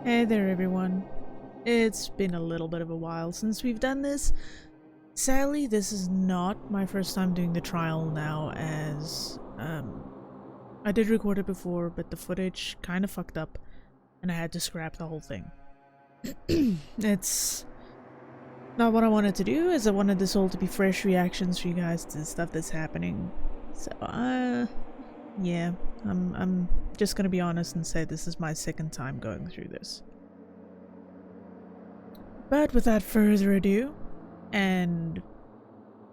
Hey there everyone. It's been a little bit of a while since we've done this. Sadly, this is not my first time doing the trial now, as I did record it before, but the footage kind of fucked up and I had to scrap the whole thing. It's not what I wanted to do, as I wanted this all to be fresh reactions for you guys to the stuff that's happening. So yeah, I'm just gonna be honest and say this is my second time going through this. But without further ado, and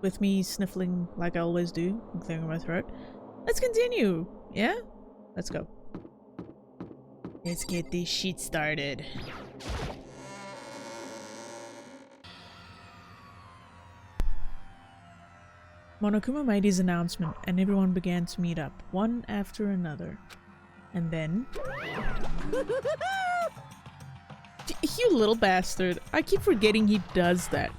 with me sniffling like I always do and clearing my throat, let's continue, yeah? Let's go. Let's get this shit started. Monokuma made his announcement and everyone began to meet up, one after another. And then... You little bastard. I keep forgetting he does that.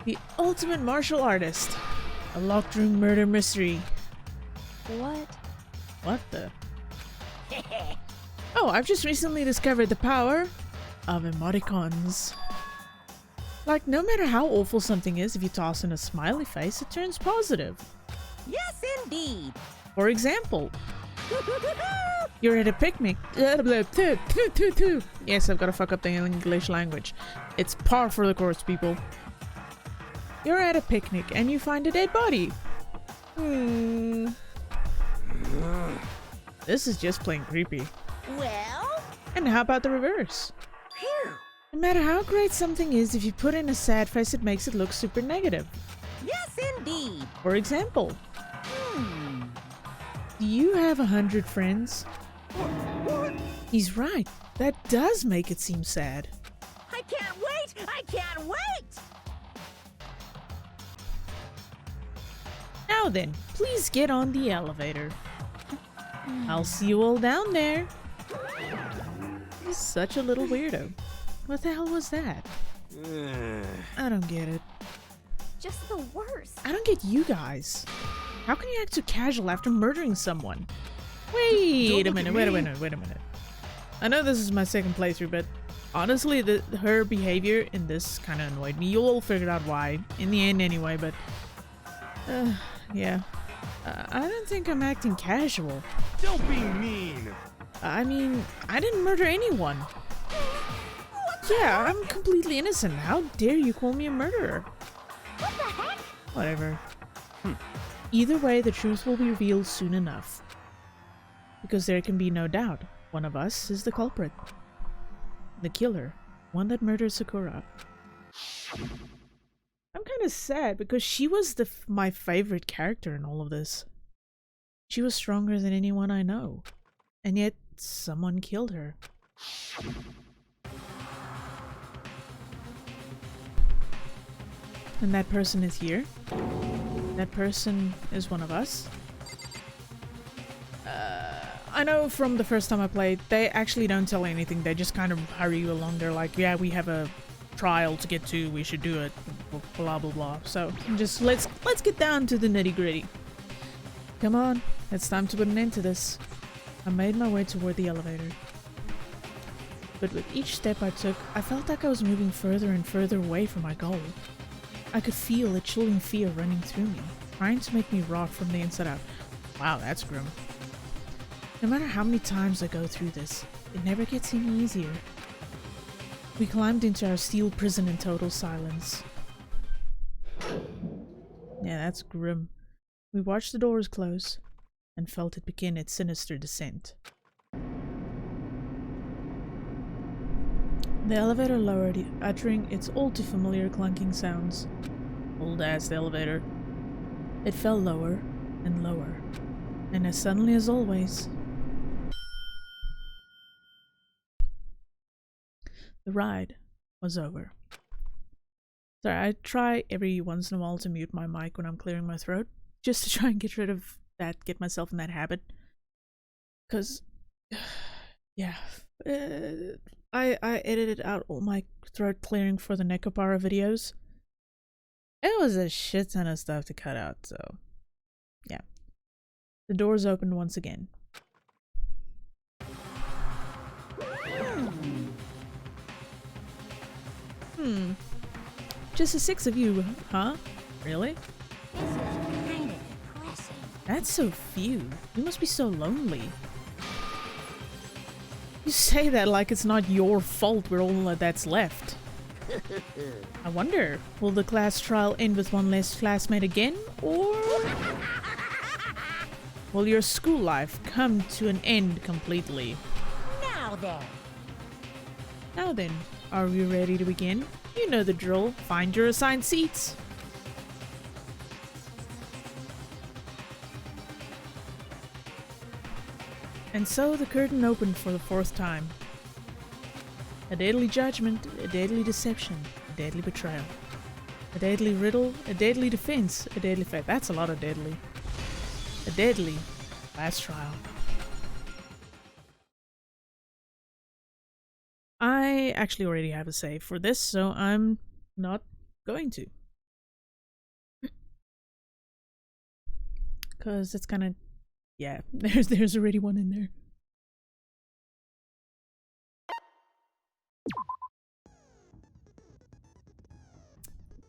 The ultimate martial artist. A locked room murder mystery. What? What the? Oh, I've just recently discovered the power of emoticons. Like, no matter how awful something is, if you toss in a smiley face, it turns positive. Yes, indeed. For example, you're at a picnic. Yes, I've got to fuck up the English language. It's par for the course, people. You're at a picnic and you find a dead body. This is just plain creepy. Well? And how about the reverse? Phew. No matter how great something is, if you put in a sad face, it makes it look super negative. Yes, indeed. For example, do you have 100 friends? What? He's right. That does make it seem sad. I can't wait! I can't wait! Now then, please get on the elevator. I'll see you all down there. He's such a little weirdo. What the hell was that? I don't get it. Just the worst. I don't get you guys. How can you act so casual after murdering someone? Wait a minute, wait a minute. I know this is my second playthrough, but honestly, her behavior in this kind of annoyed me. You'll all figure out why in the end anyway, but yeah. I don't think I'm acting casual. Don't be mean! I mean, I didn't murder anyone. Yeah, I'm completely innocent. How dare you call me a murderer? What the heck? Whatever. Either way, the truth will be revealed soon enough. Because there can be no doubt, one of us is the culprit. The killer. One that murdered Sakura. I'm kind of sad because she was my favorite character in all of this. She was stronger than anyone I know. And yet, someone killed her. And that person is here. That person is one of us. I know from the first time I played, they actually don't tell anything. They just kind of hurry you along. They're like, yeah, we have a trial to get to. We should do it. Blah, blah, blah. So just let's get down to the nitty gritty. Come on. It's time to put an end to this. I made my way toward the elevator. But with each step I took, I felt like I was moving further and further away from my goal. I could feel a chilling fear running through me, trying to make me rot from the inside out. Wow, that's grim. No matter how many times I go through this, it never gets any easier. We climbed into our steel prison in total silence. Yeah, that's grim. We watched the doors close, and felt it begin its sinister descent. The elevator lowered, uttering its all too familiar clunking sounds. Old ass elevator. It fell lower and lower, and as suddenly as always, the ride was over. Sorry, I try every once in a while to mute my mic when I'm clearing my throat, just to try and get rid of that, get myself in that habit. Cause, yeah, I edited out all my throat clearing for the Nekopara videos. It was a shit ton of stuff to cut out, so yeah. The doors opened once again. Just the 6 of you, huh? Really? This is kind of depressing. That's so few. You must be so lonely. You say that like it's not your fault we're all that's left. I wonder, will the class trial end with one less classmate again, or will your school life come to an end completely? Now then. Now then, are we ready to begin? You know the drill. Find your assigned seats. And so the curtain opened for the 4th time. A deadly judgment, a deadly deception, a deadly betrayal. A deadly riddle, a deadly defense, a deadly fate. That's a lot of deadly. A deadly last trial. I actually already have a save for this, so I'm not going to. Cause it's kind of, yeah, there's already one in there.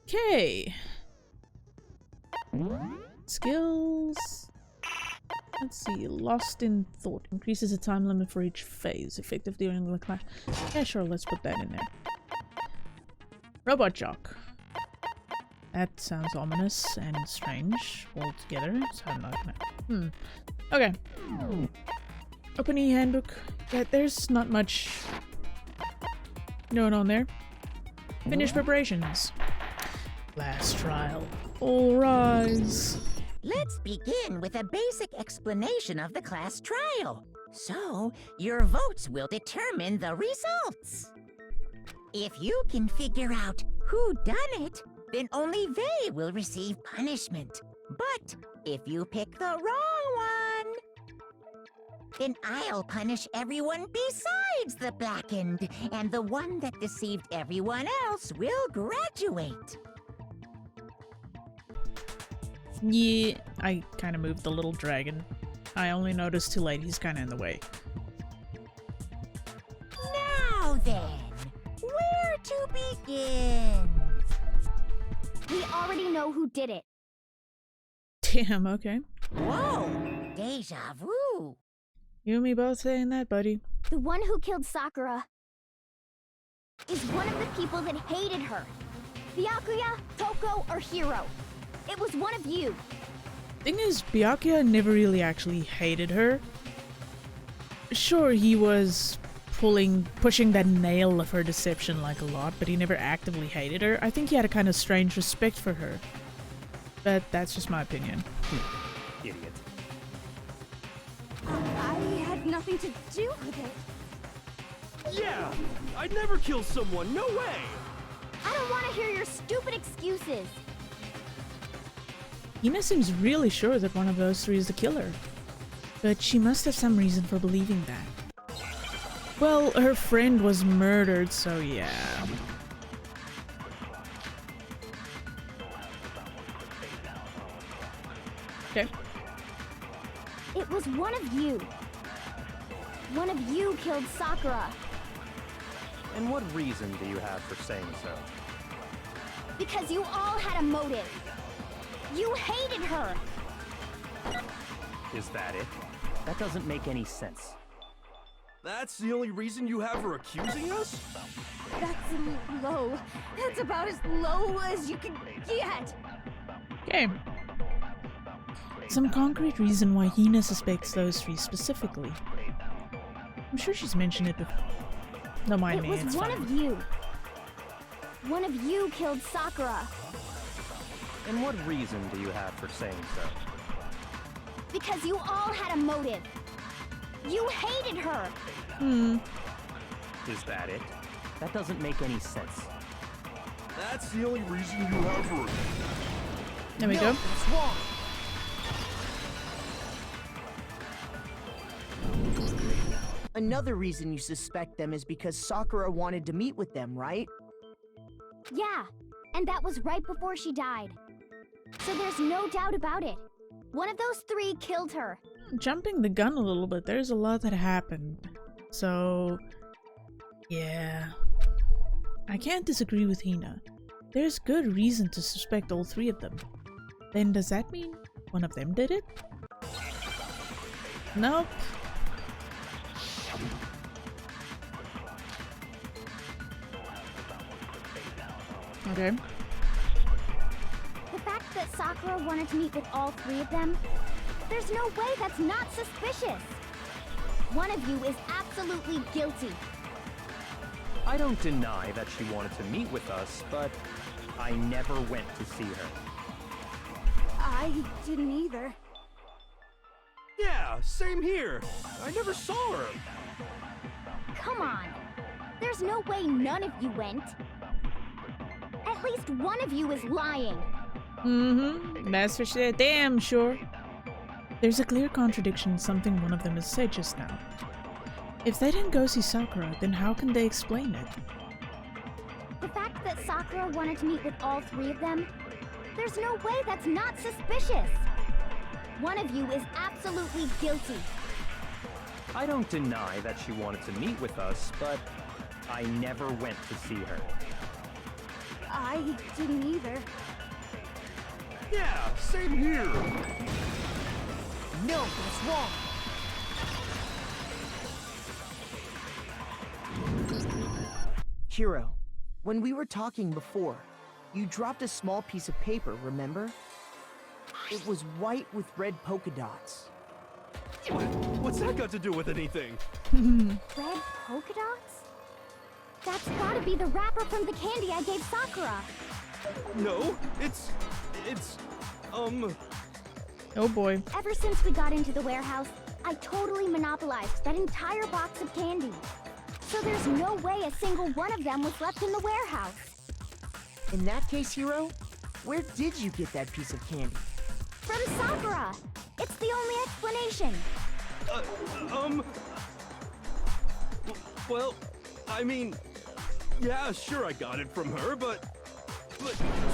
Okay. Skills. Let's see. Lost in Thought. Increases the time limit for each phase. Effective during the class. Yeah, sure. Let's put that in there. Robot Jock. That sounds ominous and strange altogether. So I'm not gonna... Okay. Open e-handbook. Yeah, there's not much going on there. Finish preparations. Last trial. All rise. Let's begin with a basic explanation of the class trial. So, your votes will determine the results. If you can figure out who done it, then only they will receive punishment. But if you pick the wrong one, then I'll punish everyone besides the blackened, and the one that deceived everyone else will graduate. Yeah, I kind of moved the little dragon. I only noticed too late he's kind of in the way. Now then, where to begin? We already know who did it. Damn, okay. Whoa, deja vu. You and me both saying that, buddy. The one who killed Sakura is one of the people that hated her. Byakuya, Toko, or Hiro. It was one of you. Thing is, Byakuya never really actually hated her. Sure, he was pushing that nail of her deception like a lot, but he never actively hated her. I think he had a kind of strange respect for her. But that's just my opinion. Idiot. I had nothing to do with it. Yeah! I'd never kill someone, no way! I don't want to hear your stupid excuses. Hina seems really sure that one of those 3 is the killer. But she must have some reason for believing that. Well, her friend was murdered, so yeah. Okay. It was one of you. One of you killed Sakura. And what reason do you have for saying so? Because you all had a motive. You hated her. Is that it? That doesn't make any sense. That's the only reason you have for accusing us? That's low. That's about as low as you can get. Okay. Some concrete reason why Hina suspects those 3 specifically. I'm sure she's mentioned it before. Don't mind me, It was it's one fine. of you. One of you killed Sakura. And what reason do you have for saying so? Because you all had a motive. You hated her. Is that it? That doesn't make any sense. That's the only reason you have for There we go. That's wrong. Another reason you suspect them is because Sakura wanted to meet with them, right? Yeah, and that was right before she died. So there's no doubt about it. One of those 3 killed her. Jumping the gun a little bit, there's a lot that happened. So, Yeah. I can't disagree with Hina. There's good reason to suspect all three of them. Then does that mean one of them did it? Nope. Okay. The fact that Sakura wanted to meet with all three of them, there's no way that's not suspicious. One of you is absolutely guilty. I don't deny that she wanted to meet with us, but I never went to see her. I didn't either. Yeah, same here. I never saw her. Come on. There's no way none of you went. At least one of you is lying. That's for sure. Damn sure. There's a clear contradiction in something one of them has said just now. If they didn't go see Sakura, then how can they explain it? The fact that Sakura wanted to meet with all three of them, there's no way that's not suspicious. One of you is absolutely guilty. I don't deny that she wanted to meet with us, but I never went to see her. I didn't either. Yeah, same here. No, that's wrong. Hiro, when we were talking before, you dropped a small piece of paper, remember? It was white with red polka dots. What's that got to do with anything? Red polka dots? That's gotta be the wrapper from the candy I gave Sakura. No, it's Oh boy. Ever since we got into the warehouse, I totally monopolized that entire box of candy. So there's no way a single one of them was left in the warehouse. In that case, Hiro, where did you get that piece of candy? From Sakura! It's the only explanation. Well, I mean, yeah, sure I got it from her, but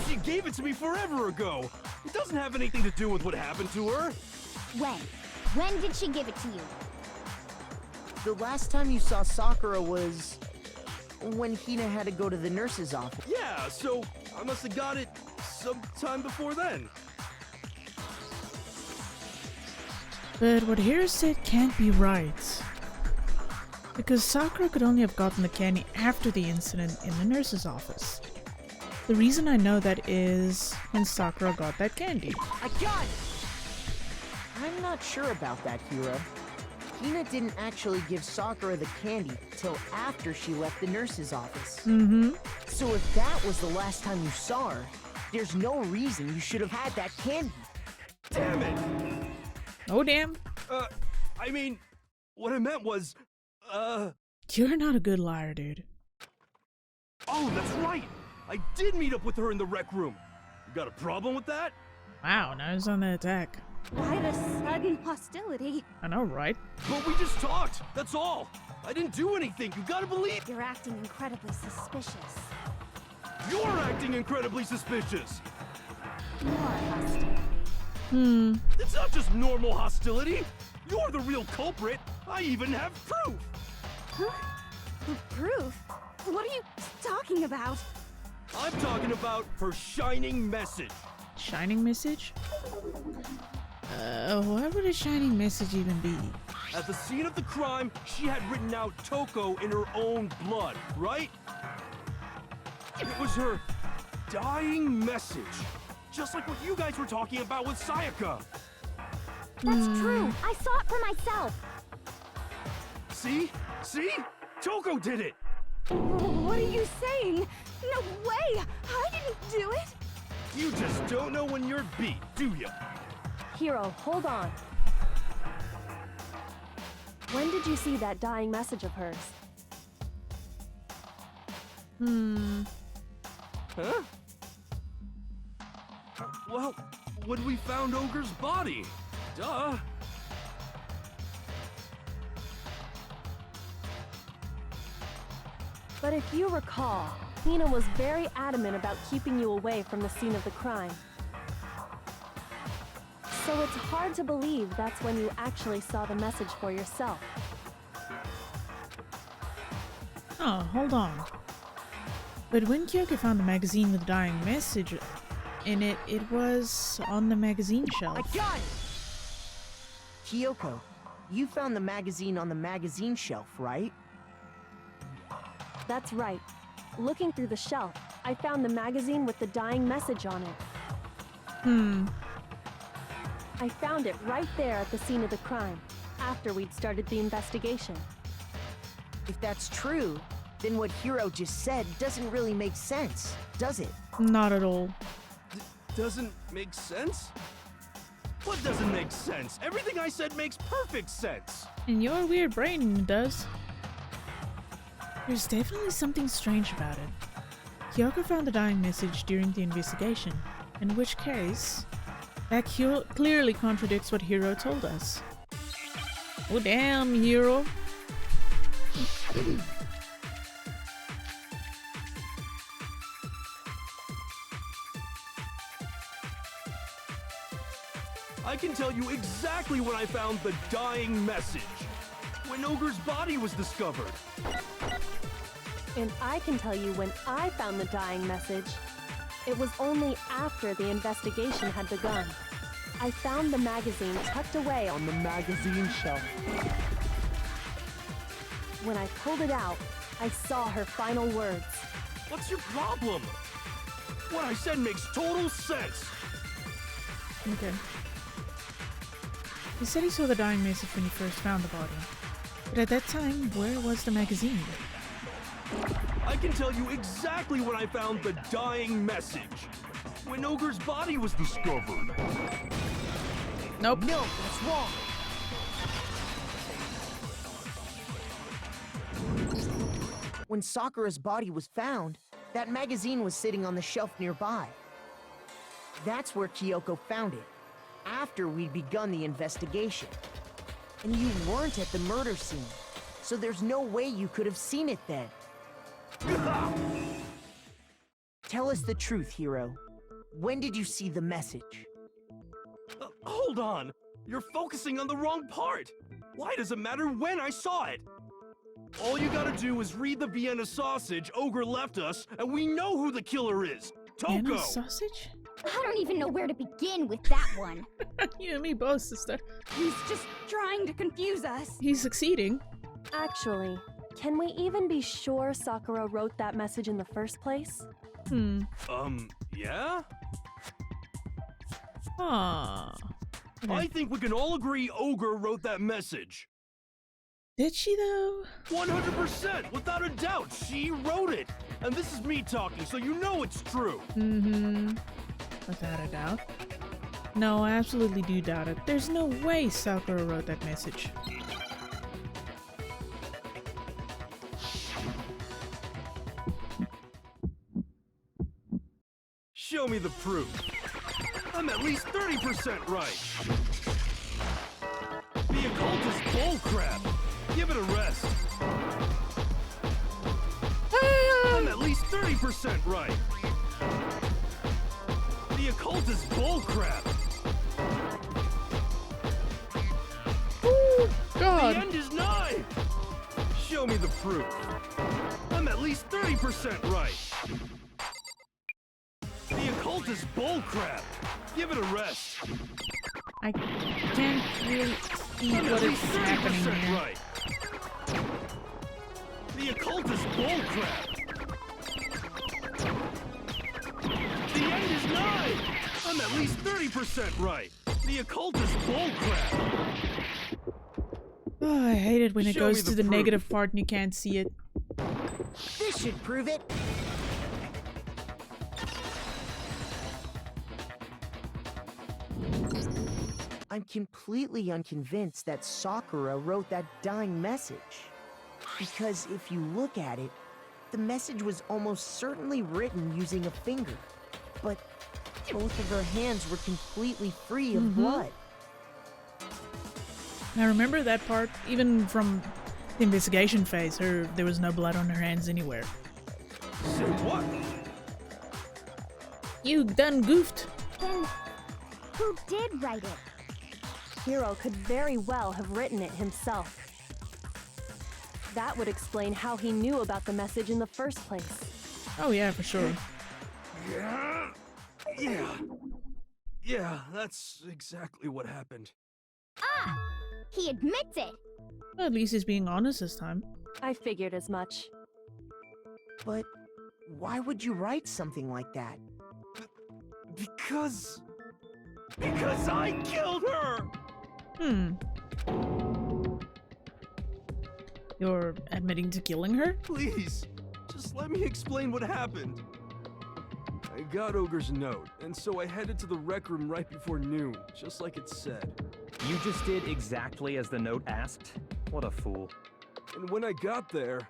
she gave it to me forever ago. It doesn't have anything to do with what happened to her. When? When did she give it to you? The last time you saw Sakura was when Hina had to go to the nurse's office. Yeah, so I must have got it sometime before then. But what Hiro said can't be right. Because Sakura could only have gotten the candy after the incident in the nurse's office. The reason I know that is when Sakura got that candy. I got it! I'm not sure about that, Hiro. Hina didn't actually give Sakura the candy till after she left the nurse's office. So if that was the last time you saw her, there's no reason you should have had that candy. Damn it! Oh damn. I mean, what I meant was, You're not a good liar, dude. oh, that's right! I did meet up with her in the rec room. You got a problem with that? Wow, now he's on the attack. Why the sudden hostility? I know, right? But we just talked, that's all. I didn't do anything, you gotta believe. You're acting incredibly suspicious. You're acting incredibly suspicious. More hostility. It's not just normal hostility. You're the real culprit. I even have proof. Huh? Proof? What are you talking about? I'm talking about her shining message. Shining message? What would a shining message even be? At the scene of the crime, she had written out Toko in her own blood, right? It was her dying message. Just like what you guys were talking about with Sayaka. That's true. I saw it for myself. See? See? Toko did it! What are you saying? No way! I didn't do it! You just don't know when you're beat, do you? Hiro, hold on. When did you see that dying message of hers? Huh? Well, when we found Ogre's body. Duh. But if you recall, Hina was very adamant about keeping you away from the scene of the crime. So it's hard to believe that's when you actually saw the message for yourself. Oh, hold on. But when Kyoko found the magazine with the dying message in it, it was on the magazine shelf. I got it! Kyoko, you found the magazine on the magazine shelf, right? That's right. Looking through the shelf, I found the magazine with the dying message on it. I found it right there at the scene of the crime, after we'd started the investigation. If that's true, then what Hiro just said doesn't really make sense, does it? Not at all. Doesn't make sense? What doesn't make sense? Everything I said makes perfect sense. In your weird brain, it does. There's definitely something strange about it. Kyoko found the dying message during the investigation, in which case, that clearly contradicts what Hiro told us. Oh damn, Hiro. I can tell you exactly when I found the dying message. When Ogre's body was discovered. And I can tell you when I found the dying message. It was only after the investigation had begun. I found the magazine tucked away on the magazine shelf. When I pulled it out, I saw her final words. What's your problem? What I said makes total sense. Okay. He said he saw the dying message when he first found the body. But at that time, where was the magazine? I can tell you exactly when I found the dying message. When Ogre's body was discovered. Nope. No, that's wrong. When Sakura's body was found, that magazine was sitting on the shelf nearby. That's where Kyoko found it, after we'd begun the investigation. And you weren't at the murder scene, so there's no way you could have seen it then. Tell us the truth, Hiro. When did you see the message? Hold on. You're focusing on the wrong part. Why does it matter when I saw it? All you gotta do is read the Vienna sausage Ogre left us, and we know who the killer is. Toko! Vienna sausage? I don't even know where to begin with that one. You and me both, sister. He's just trying to confuse us. He's succeeding. Actually, can we even be sure Sakura wrote that message in the first place? Yeah? Ah. Okay. I think we can all agree Ogre wrote that message. Did she though? 100%, without a doubt, she wrote it. And this is me talking, so you know it's true. Without a doubt. No, I absolutely do doubt it. There's no way Sakura wrote that message. Show me the proof. I'm at least 30% right. The occult is bullcrap. Give it a rest. I'm at least 30% right. The occult is bullcrap. Ooh, God. The end is nigh. Show me the proof. I'm at least 30% right. The occult is bullcrap. Give it a rest. I can't really see I'm what at is least happening 30% here. right. The occult is bullcrap. The end is nigh. I'm at least 30% right. The occult is bullcrap. Oh, I hate it when it Show goes me to the the proof. negative part and you can't see it. This should prove it. I'm completely unconvinced that Sakura wrote that dying message. Because if you look at it, the message was almost certainly written using a finger. But both of her hands were completely free of blood. I remember that part, even from the investigation phase, there was no blood on her hands anywhere. Say what? You done goofed. Then, who did write it? Hiro could very well have written it himself. That would explain how he knew about the message in the first place. Oh yeah, for sure. Yeah, that's exactly what happened. Ah! He admits it! Well, at least he's being honest this time. I figured as much. But why would you write something like that? Because I killed her! You're admitting to killing her? Please, just let me explain what happened. I got Ogre's note, and so I headed to the rec room right before noon, just like it said. You just did exactly as the note asked? What a fool. And when I got there...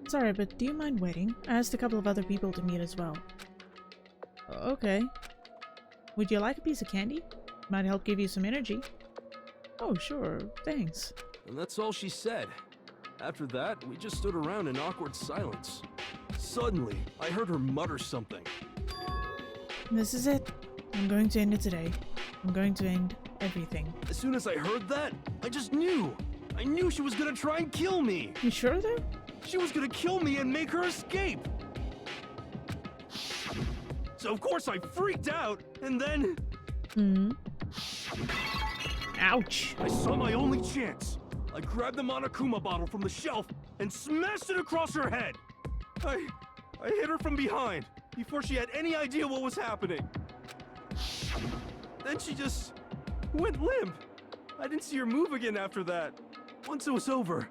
Sorry, but do you mind waiting? I asked a couple of other people to meet as well. Okay. Would you like a piece of candy? Might help give you some energy. Oh, sure. Thanks. And that's all she said. After that, we just stood around in awkward silence. Suddenly, I heard her mutter something. This is it. I'm going to end it today. I'm going to end everything. As soon as I heard that, I just knew. I knew she was gonna try and kill me. You sure though? She was gonna kill me and make her escape. So of course I freaked out, and then... Ouch. I saw my only chance. I grabbed the Monokuma bottle from the shelf and smashed it across her head. I hit her from behind before she had any idea what was happening. Then she just went limp. I didn't see her move again after that. Once it was over,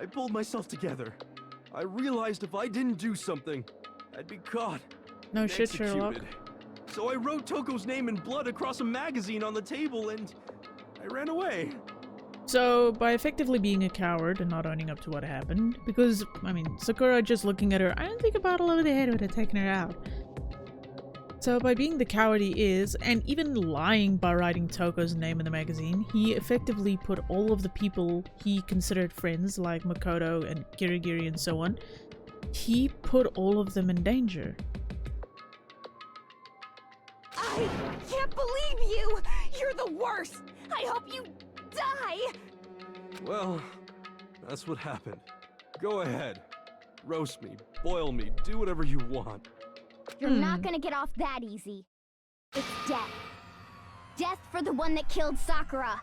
I pulled myself together. I realized if I didn't do something, I'd be caught. No and shit, Sherlock. executed. So I wrote Toko's name in blood across a magazine on the table and I ran away. So, by effectively being a coward and not owning up to what happened, because, I mean, Sakura just looking at her, I don't think a bottle over the head would have taken her out. So, by being the coward he is, and even lying by writing Toko's name in the magazine, he effectively put all of the people he considered friends, like Makoto and Kirigiri and so on, he put all of them in danger. I can't believe you! You're the worst! I hope you die! Well, that's what happened. Go ahead. Roast me, boil me, do whatever you want. You're not gonna get off that easy. It's death. Death for the one that killed Sakura.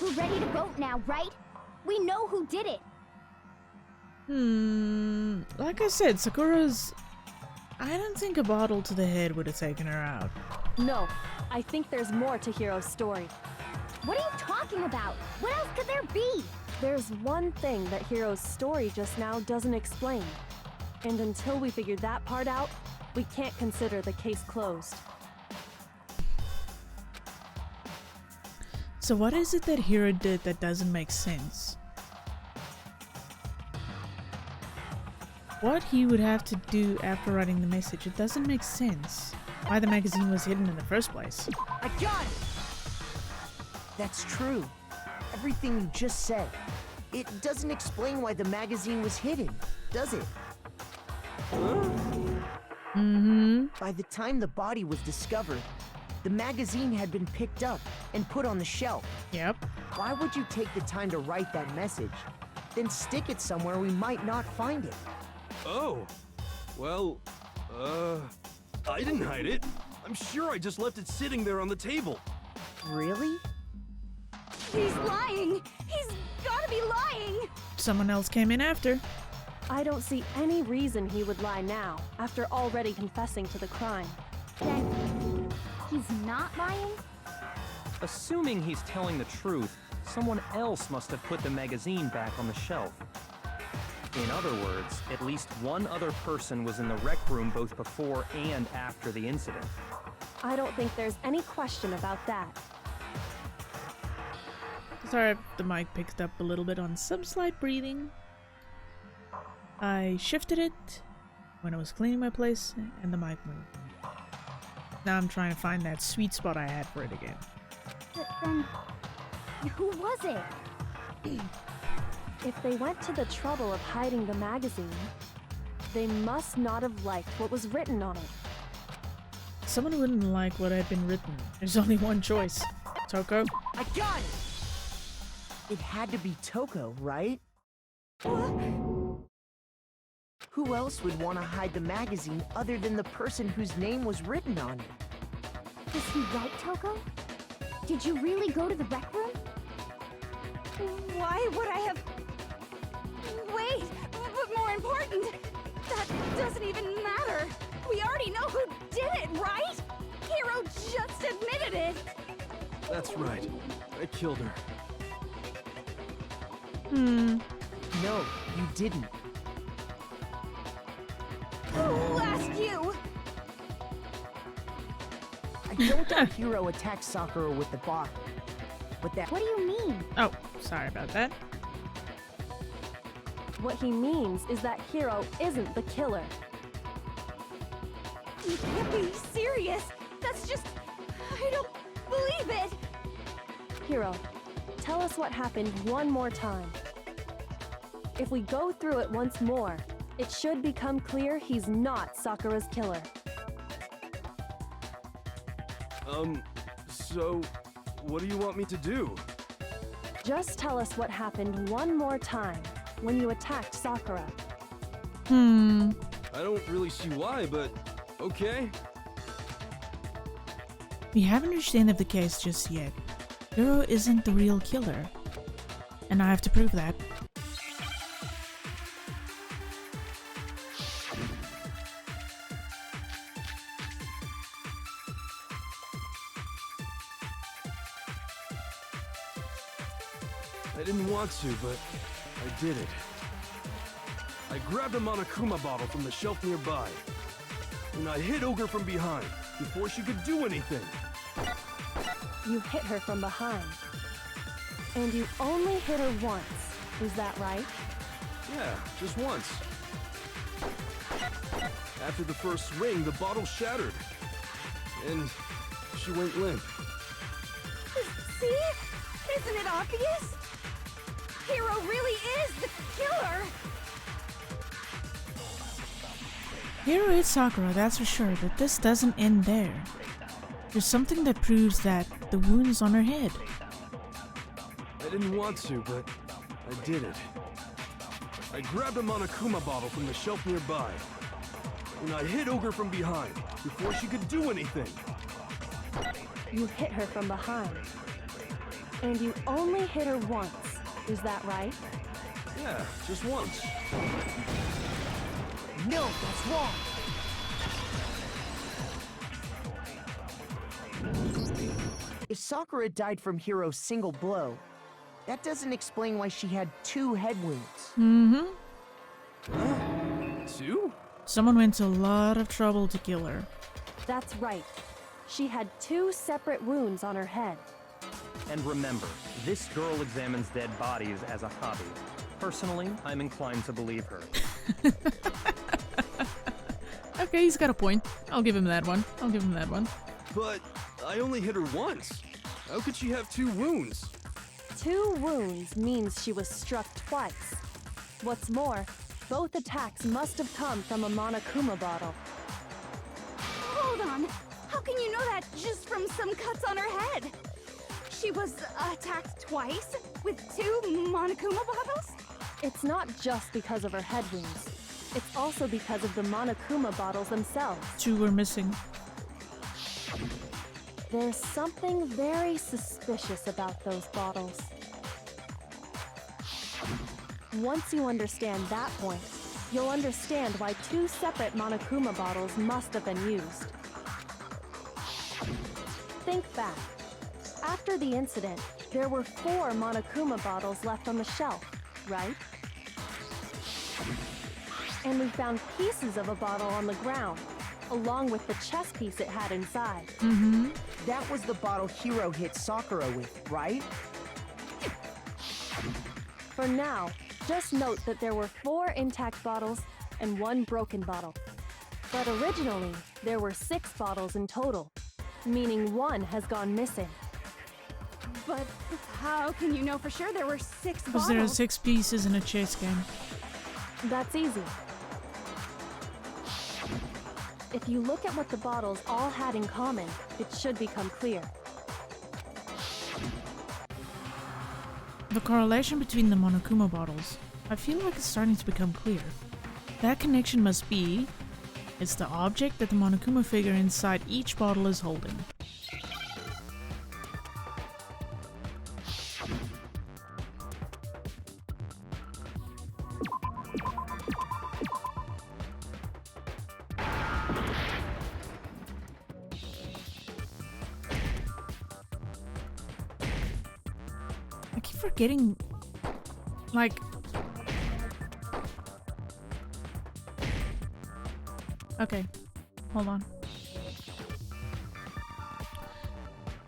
We're ready to vote now, right? We know who did it. Like I said, Sakura's... I don't think a bottle to the head would have taken her out. No, I think there's more to Hiro's story. What are you talking about? What else could there be? There's one thing that Hiro's story just now doesn't explain. And until we figure that part out, we can't consider the case closed. So what is it that Hiro did that doesn't make sense? What he would have to do after writing the message, it doesn't make sense. Why the magazine was hidden in the first place. I got it! That's true. Everything you just said. It doesn't explain why the magazine was hidden, does it? By the time the body was discovered, the magazine had been picked up and put on the shelf. Yep. Why would you take the time to write that message, then stick it somewhere we might not find it? Oh, well, I didn't hide it. I'm sure I just left it sitting there on the table. Really? He's lying! He's gotta be lying! Someone else came in after. I don't see any reason he would lie now, after already confessing to the crime. Then he's not lying? Assuming he's telling the truth, someone else must have put the magazine back on the shelf. In other words, at least one other person was in the rec room both before and after the incident. I don't think there's any question about that. Sorry, the mic picked up a little bit on some slight breathing. I shifted it when I was cleaning my place and the mic moved. Now I'm trying to find that sweet spot I had for it again. But then, who was it? If they went to the trouble of hiding the magazine, they must not have liked what was written on it. Someone wouldn't like what had been written. There's only one choice. Toko? I got it! It had to be Toko, right? Who else would want to hide the magazine other than the person whose name was written on it? Is he right, Toko? Did you really go to the rec room? Why would I have... Wait, but more important, that doesn't even matter. We already know who did it, right? Hiro just admitted it. That's right. I killed her. No, you didn't. Who asked you? I don't think Hiro attacked Sakura with the bottle. But that... What do you mean? Oh, sorry about that. What he means is that Hiro isn't the killer. You can't be serious. That's just... I don't believe it. Hiro, tell us what happened one more time. If we go through it once more, it should become clear he's not Sakura's killer. So... what do you want me to do? Just tell us what happened one more time when you attacked Sakura. I don't really see why, but... okay. We haven't reached the end of the case just yet. Hiro isn't the real killer. And I have to prove that. I didn't want to, but I did it. I grabbed a Monokuma bottle from the shelf nearby, and I hit Ogre from behind before she could do anything. You hit her from behind. And you only hit her once, is that right? Yeah, just once. After the first swing, the bottle shattered, and she went limp. See? Isn't it obvious? Hiro really is the killer! Hiro hit Sakura, that's for sure, but this doesn't end there. There's something that proves that the wound is on her head. I didn't want to, but I did it. I grabbed a Monokuma bottle from the shelf nearby, and I hit Ogre from behind before she could do anything. You hit her from behind. And you only hit her once, is that right? Yeah, just once. No, that's wrong. If Sakura died from Hiro's single blow, that doesn't explain why she had 2 head wounds. Two? Someone went to a lot of trouble to kill her. That's right. She had 2 separate wounds on her head. And remember, this girl examines dead bodies as a hobby. Personally, I'm inclined to believe her. Okay, he's got a point. I'll give him that one. But I only hit her once. How could she have 2 wounds? 2 wounds means she was struck twice. What's more, both attacks must have come from a Monokuma bottle. Hold on. How can you know that just from some cuts on her head? She was attacked twice with 2 Monokuma bottles? It's not just because of her head wounds. It's also because of the Monokuma bottles themselves. 2 were missing. There's something very suspicious about those bottles. Once you understand that point, you'll understand why 2 separate Monokuma bottles must have been used. Think back. After the incident, there were 4 Monokuma bottles left on the shelf, right? And we found pieces of a bottle on the ground, along with the chess piece it had inside. That was the bottle Hiro hit Sakura with, right? For now, just note that there were 4 intact bottles and 1 broken bottle. But originally, there were 6 bottles in total, meaning 1 has gone missing. But how can you know for sure there were 6 Because bottles? there are 6 pieces in a chess game. That's easy. If you look at what the bottles all had in common, it should become clear. The correlation between the Monokuma bottles. I feel like it's starting to become clear. That connection must be... It's the object that the Monokuma figure inside each bottle is holding. I keep forgetting, like... Okay, hold on.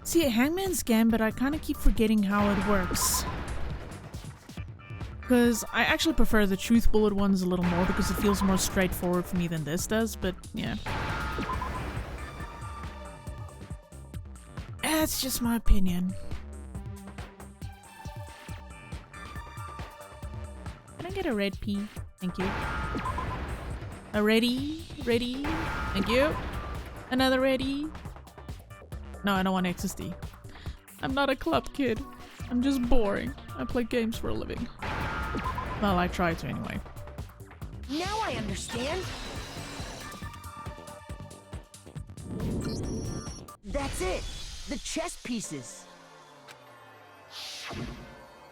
See, Hangman's Gambit, I kind of keep forgetting how it works. Because I actually prefer the Truth Bullet ones a little more because it feels more straightforward for me than this does, but yeah. That's just my opinion. Can I get a red pea? Thank you. A ready? Thank you. Another ready? No, I don't want XSD. I'm not a club kid. I'm just boring. I play games for a living. Well, I try to anyway. Now I understand. That's it. The chess pieces.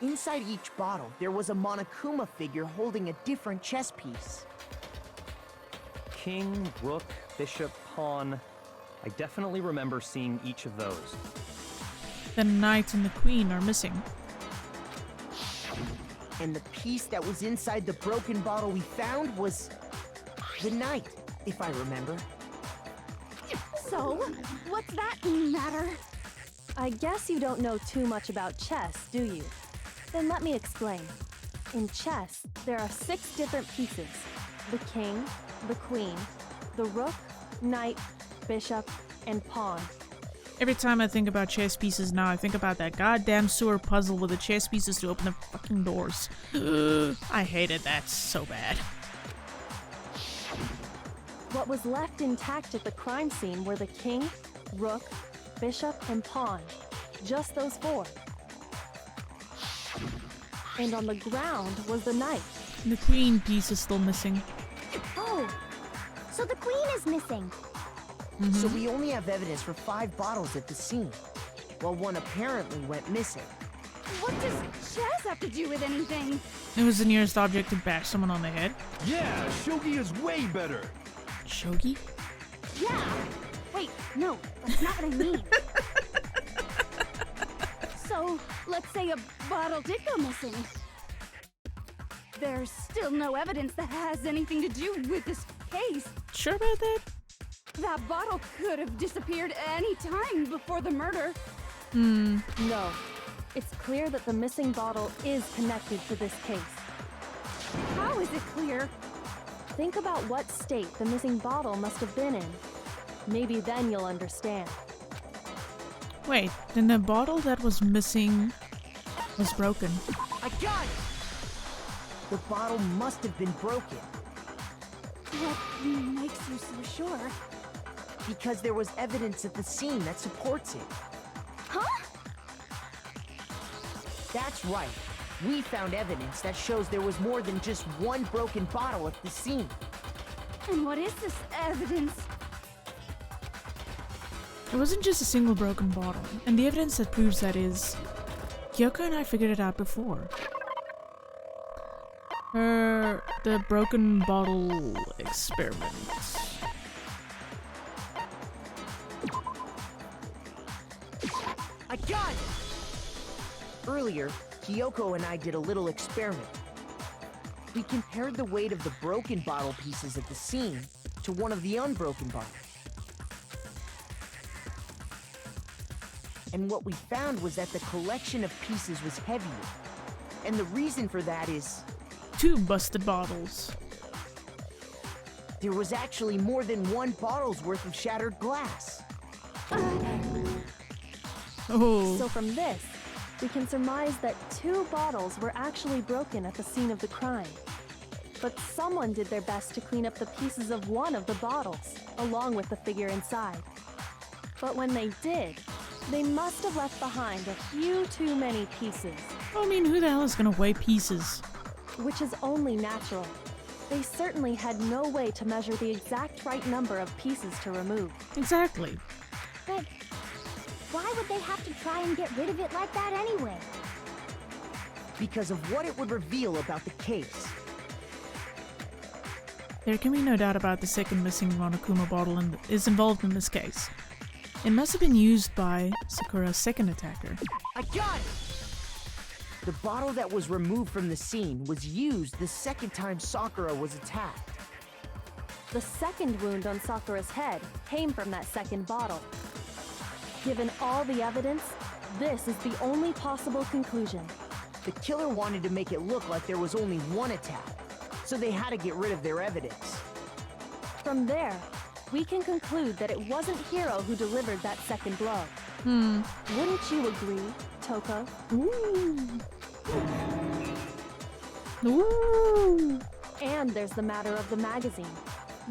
Inside each bottle, there was a Monokuma figure holding a different chess piece. King, rook, bishop, pawn. I definitely remember seeing each of those. The knight and the queen are missing. And the piece that was inside the broken bottle we found was the knight, if I remember. So, what's that matter? I guess you don't know too much about chess, do you? Then let me explain. In chess, there are 6 different pieces. The king, the queen, the rook, knight, bishop, and pawn. Every time I think about chess pieces now, I think about that goddamn sewer puzzle with the chess pieces to open the fucking doors. I hated that so bad. What was left intact at the crime scene were the king, rook, bishop, and pawn. Just those 4. And on the ground was the knight. The queen piece is still missing. Oh, so the queen is missing. So we only have evidence for 5 bottles at the scene, while one apparently went missing. What does chess have to do with anything? It was the nearest object to bash someone on the head. Yeah, shogi is way better. Shogi? Yeah. Wait, no, that's not what I mean. So, let's say a bottle did go missing. There's still no evidence that has anything to do with this case. Sure about that? That bottle could have disappeared any time before the murder. No. It's clear that the missing bottle is connected to this case. How is it clear? Think about what state the missing bottle must have been in. Maybe then you'll understand. Wait, then the bottle that was missing was broken. I got it! The bottle must have been broken. What makes you so sure? Because there was evidence at the scene that supports it. Huh? That's right. We found evidence that shows there was more than just one broken bottle at the scene. And what is this evidence? It wasn't just a single broken bottle, and the evidence that proves that is... Kyoko and I figured it out before. The broken bottle experiment. I got it! Earlier, Kyoko and I did a little experiment. We compared the weight of the broken bottle pieces at the scene to one of the unbroken bottles. And what we found was that the collection of pieces was heavier. And the reason for that is... 2 busted bottles. there was actually more than one bottle's worth of shattered glass. Oh. So from this, we can surmise that 2 bottles were actually broken at the scene of the crime. But someone did their best to clean up the pieces of one of the bottles, along with the figure inside. But when they did, they must have left behind a few too many pieces. I mean, who the hell is gonna weigh pieces? Which is only natural. They certainly had no way to measure the exact right number of pieces to remove. Exactly. But why would they have to try and get rid of it like that anyway? Because of what it would reveal about the case. There can be no doubt about the second missing Monokuma bottle is involved in this case. It must have been used by Sakura's second attacker. I got it! The bottle that was removed from the scene was used the second time Sakura was attacked. The second wound on Sakura's head came from that second bottle. Given all the evidence, this is the only possible conclusion. The killer wanted to make it look like there was only one attack, so they had to get rid of their evidence. From there, we can conclude that it wasn't Hiro who delivered that second blow. Wouldn't you agree, Toko? Ooh. And there's the matter of the magazine.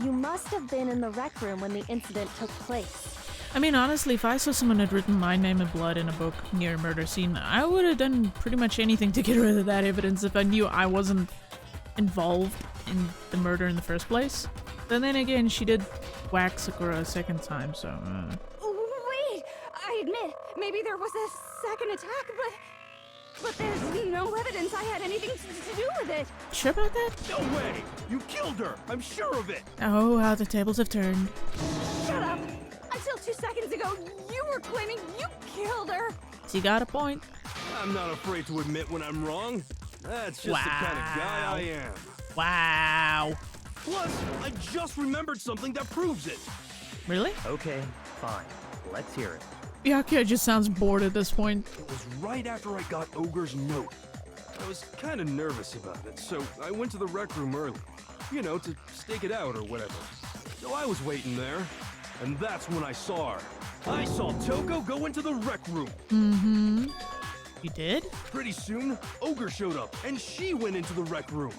You must have been in the rec room when the incident took place. I mean, honestly, if I saw someone had written my name in blood in a book near a murder scene, I would have done pretty much anything to get rid of that evidence if I knew I wasn't involved in the murder in the first place. But then again, she did whack Sakura a second time, so... Wait! I admit, maybe there was a second attack, but there's no evidence I had anything to do with it. Sure about that? No way! You killed her! I'm sure of it! Oh, how the tables have turned. Shut up! Until 2 seconds ago, you were claiming you killed her! She got a point. I'm not afraid to admit when I'm wrong. That's just the kind of guy I am. Wow. Plus, I just remembered something that proves it. Really? Okay, fine. Let's hear it. Byakuya just sounds bored at this point. It was right after I got Ogre's note. I was kind of nervous about it, so I went to the rec room early. You know, to stake it out or whatever. So I was waiting there, and that's when I saw her. I saw Toko go into the rec room. Mm-hmm. You did? Pretty soon, Ogre showed up, and she went into the rec room.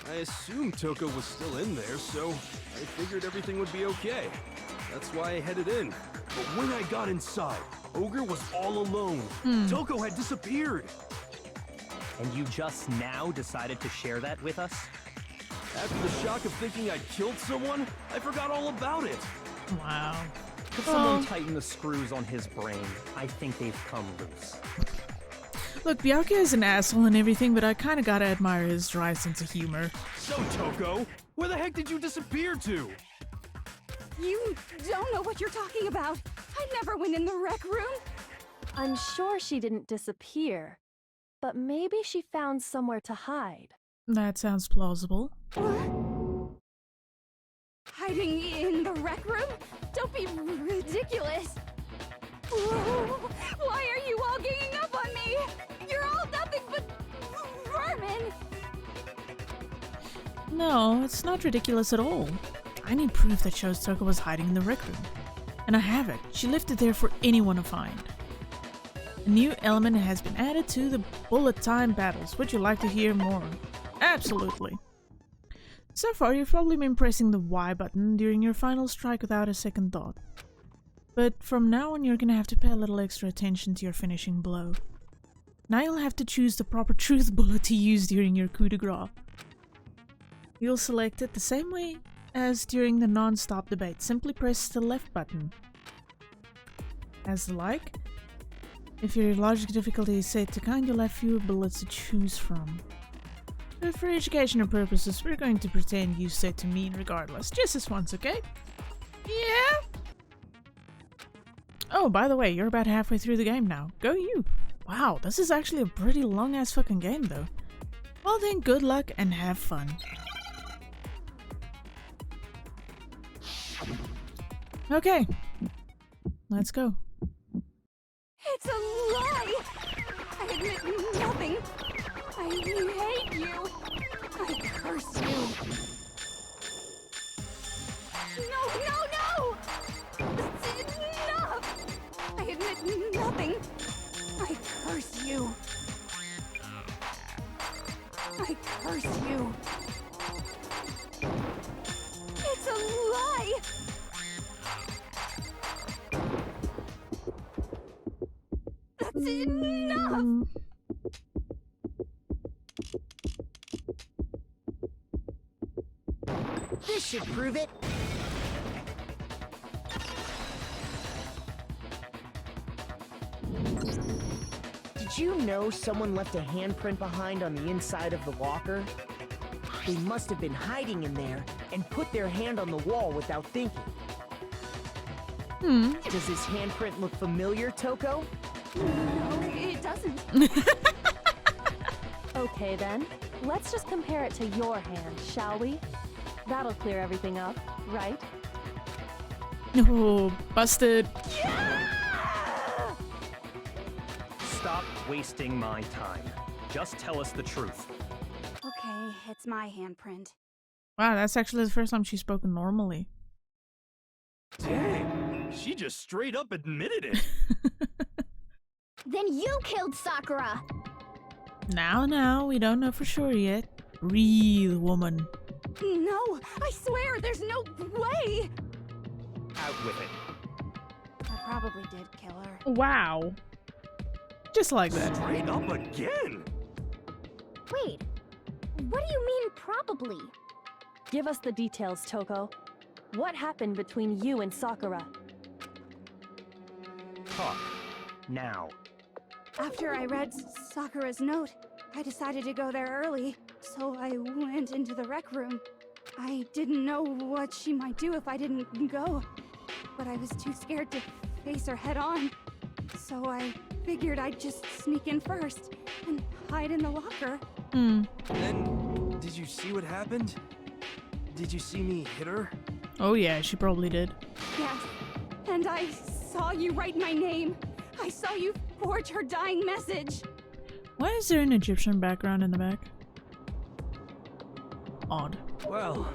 I assumed Toko was still in there, so I figured everything would be okay. That's why I headed in. But when I got inside, Ogre was all alone. Toko had disappeared. And you just now decided to share that with us? After the shock of thinking I'd killed someone, I forgot all about it. Wow. Could someone tighten the screws on his brain? I think they've come loose. Look, Byakuya is an asshole and everything, but I kinda gotta admire his dry sense of humor. So, Toko, where the heck did you disappear to? You don't know what you're talking about. I never went in the rec room. I'm sure she didn't disappear, but maybe she found somewhere to hide. That sounds plausible. What? Hiding in the rec room? Don't be ridiculous. Whoa, why are you all ganging up on me? You're all nothing but vermin. No, it's not ridiculous at all. I need proof that shows Toko was hiding in the rec room. And I have it. She left it there for anyone to find. A new element has been added to the bullet time battles. Would you like to hear more? Absolutely. So far, you've probably been pressing the Y button during your final strike without a second thought. But from now on, you're gonna have to pay a little extra attention to your finishing blow. Now you'll have to choose the proper truth bullet to use during your coup de grace. You'll select it the same way as during the non-stop debate. Simply press the left button. As the like, if your logic difficulty is set to kind, you'll have fewer bullets to choose from. But for educational purposes, we're going to pretend you set to mean regardless. Just this once, okay? Yeah? Oh, by the way, you're about halfway through the game now. Go you! Wow, this is actually a pretty long-ass fucking game, though. Well then, good luck and have fun. Okay. Let's go. It's a lie! I admit nothing. I hate you. I curse you. No! That's enough! I admit nothing. I curse you. I curse you. It's a lie! That's enough! This should prove it. Did you know someone left a handprint behind on the inside of the locker? They must have been hiding in there and put their hand on the wall without thinking. Does this handprint look familiar, Toko? No, it doesn't. Okay then, let's just compare it to your hand, shall we? That'll clear everything up, right? Oh, busted. Stop wasting my time. Just tell us the truth. Okay, it's my handprint. Wow, that's actually the first time she's spoken normally. Dang, she just straight up admitted it. Then you killed Sakura! Now, we don't know for sure yet. Real woman. No, I swear, there's no way! Out with it. I probably did kill her. Wow. Just like that. Straight up again. Wait, what do you mean probably? Give us the details, Toko. What happened between you and Sakura? Talk. Now. After I read Sakura's note, I decided to go there early, so I went into the rec room. I didn't know what she might do if I didn't go, but I was too scared to face her head on. So I figured I'd just sneak in first and hide in the locker. Then, did you see what happened? Did you see me hit her? Oh yeah, she probably did. Yes, and I saw you write my name. I saw you forge her dying message. Why is there an Egyptian background in the back? Odd. Well,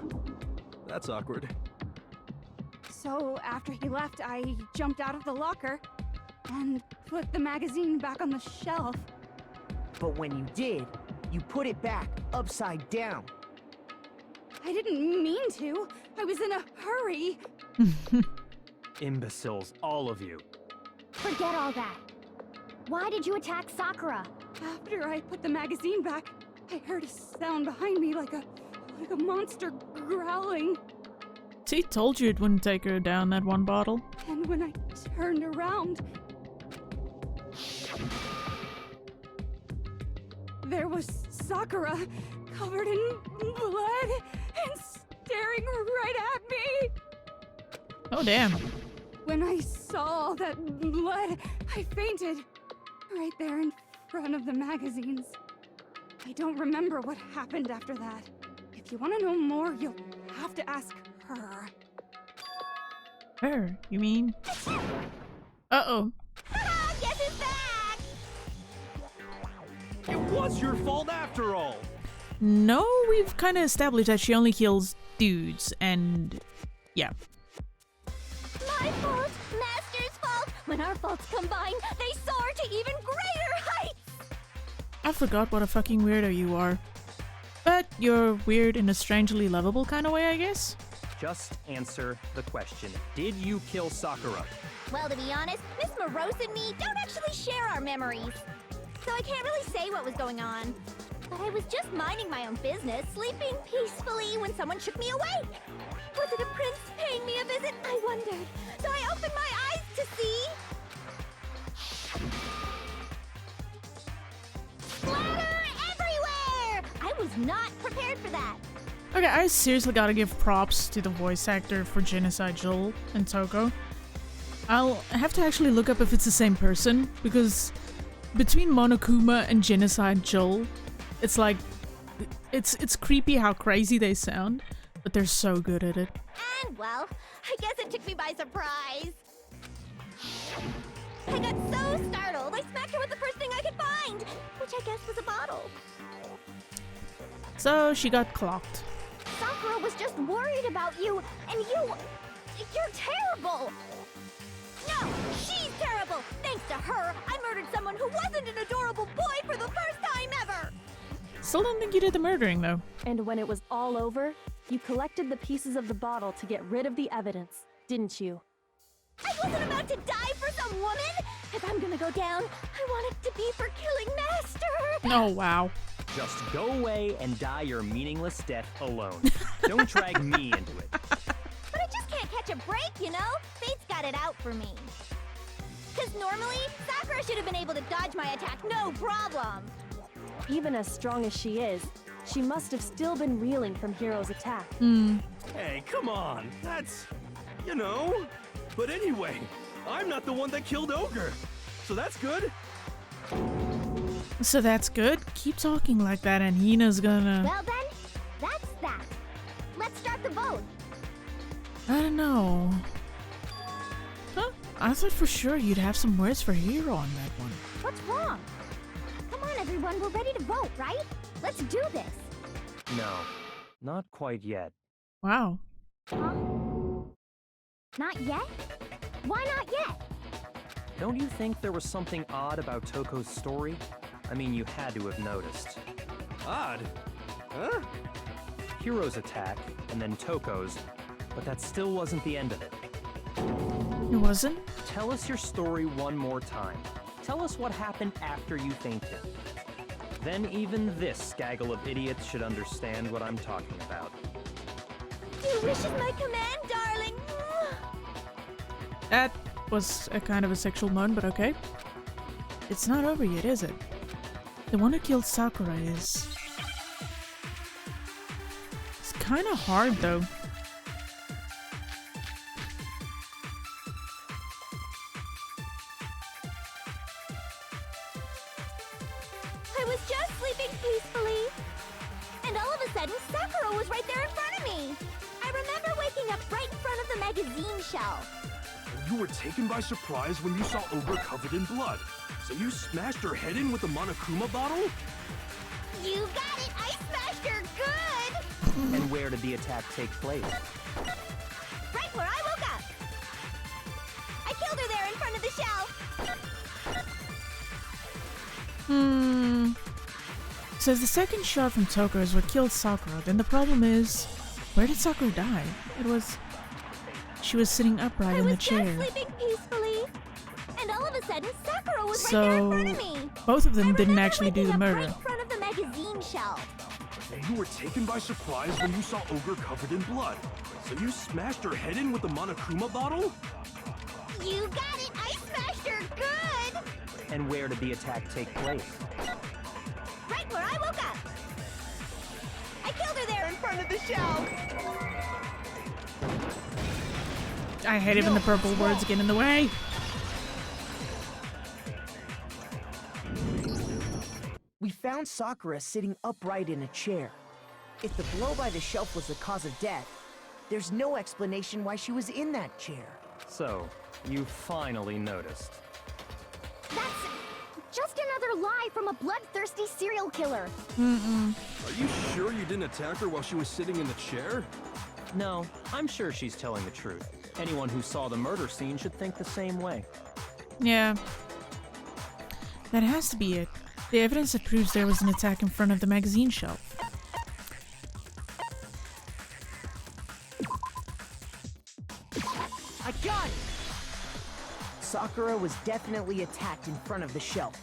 that's awkward. So after he left, I jumped out of the locker and put the magazine back on the shelf. But when you did, you put it back upside down. I didn't mean to. I was in a hurry. Imbeciles, all of you. Forget all that. Why did you attack Sakura? After I put the magazine back, I heard a sound behind me like a monster growling. See, told you it wouldn't take her down that one bottle. And when I turned around, there was Sakura, covered in blood and staring right at me. Oh damn. When I saw all that blood, I fainted. Right there in front of the magazines. I don't remember what happened after that. If you want to know more, you'll have to ask her. Her, you mean? Uh-oh. Guess it's back! It was your fault after all. No, we've kind of established that she only kills dudes, and yeah. My fault, Master's fault. When our faults combine, they soar to even greater heights! I forgot what a fucking weirdo you are. But you're weird in a strangely lovable kind of way, I guess? Just answer the question. Did you kill Sakura? Well, to be honest, Miss Morose and me don't actually share our memories. So I can't really say what was going on. But I was just minding my own business, sleeping peacefully when someone shook me awake. Was it a prince paying me a visit? I wondered. So I opened my eyes to see... splatter everywhere! I was not prepared for that. Okay, I seriously gotta give props to the voice actor for Genocide Joel and Toko. I'll have to actually look up if it's the same person, because between Monokuma and Genocide Joel, it's like, it's creepy how crazy they sound, but they're so good at it. And, well, I guess it took me by surprise. I got so startled, I smacked her with the first thing I could find, which I guess was a bottle. So she got clocked. Sakura was just worried about you, and you're terrible! No, she's terrible! Thanks to her, I murdered someone who wasn't an adorable boy for the first time ever! Still don't think you did the murdering, though. And when it was all over, you collected the pieces of the bottle to get rid of the evidence, didn't you? I wasn't about to die for some woman! If I'm gonna go down, I want it to be for killing Master! Oh, wow. Just go away and die your meaningless death alone. Don't drag me into it. But I just can't catch a break, you know? Fate's got it out for me. Cause normally, Sakura should have been able to dodge my attack, no problem! Even as strong as she is, she must have still been reeling from Hiro's attack. Hey, come on. That's, you know. But anyway, I'm not the one that killed Ogre. So that's good. So that's good. Keep talking like that and Hina's gonna... Well then, that's that. Let's start the vote. I don't know. Huh? I thought for sure you'd have some words for Hiro on that one. What's wrong? Come on everyone, we're ready to vote, right? Let's do this. No, not quite yet. Wow. Huh? Not yet? Why not yet? Don't you think there was something odd about Toko's story? I mean, you had to have noticed. Odd. Huh? Hiro's attack, and then Toko's, but that still wasn't the end of it. It wasn't? Tell us your story one more time. Tell us what happened after you fainted. Then even this gaggle of idiots should understand what I'm talking about. Your wish is my command, darling. That was a kind of a sexual moan, but okay. It's not over yet, is it? The one who killed Sakura is... It's kind of hard, though. I was just sleeping peacefully. And all of a sudden, Sakura was right there in front of me. I remember waking up right in front of the magazine shelf. You were taken by surprise when you saw Ogre covered in blood. So you smashed her head in with a Monokuma bottle? You got it! I smashed her good! And where did the attack take place? Right where I woke up! I killed her there in front of the shelf! So if the second shot from Toko is what killed Sakura, then the problem is... Where did Sakura die? It was... She was sitting upright in the chair. I was just sleeping peacefully. And all of a sudden, Sakura was right there in front of me. Both of them didn't actually do the murder. Right in front of the magazine shelf. And you were taken by surprise when you saw Ogre covered in blood. So you smashed her head in with a Monokuma bottle? You got it! I smashed her good! And where did the attack take place? Right where I woke up! I killed her there in front of the shelf! I hate it when the purple words get in the way. We found Sakura sitting upright in a chair. If the blow by the shelf was the cause of death, there's no explanation why she was in that chair. So, you finally noticed. That's just another lie from a bloodthirsty serial killer. Are you sure you didn't attack her while she was sitting in the chair? No, I'm sure she's telling the truth. Anyone who saw the murder scene should think the same way. Yeah. That has to be it. The evidence that proves there was an attack in front of the magazine shelf. I got it! Sakura was definitely attacked in front of the shelf.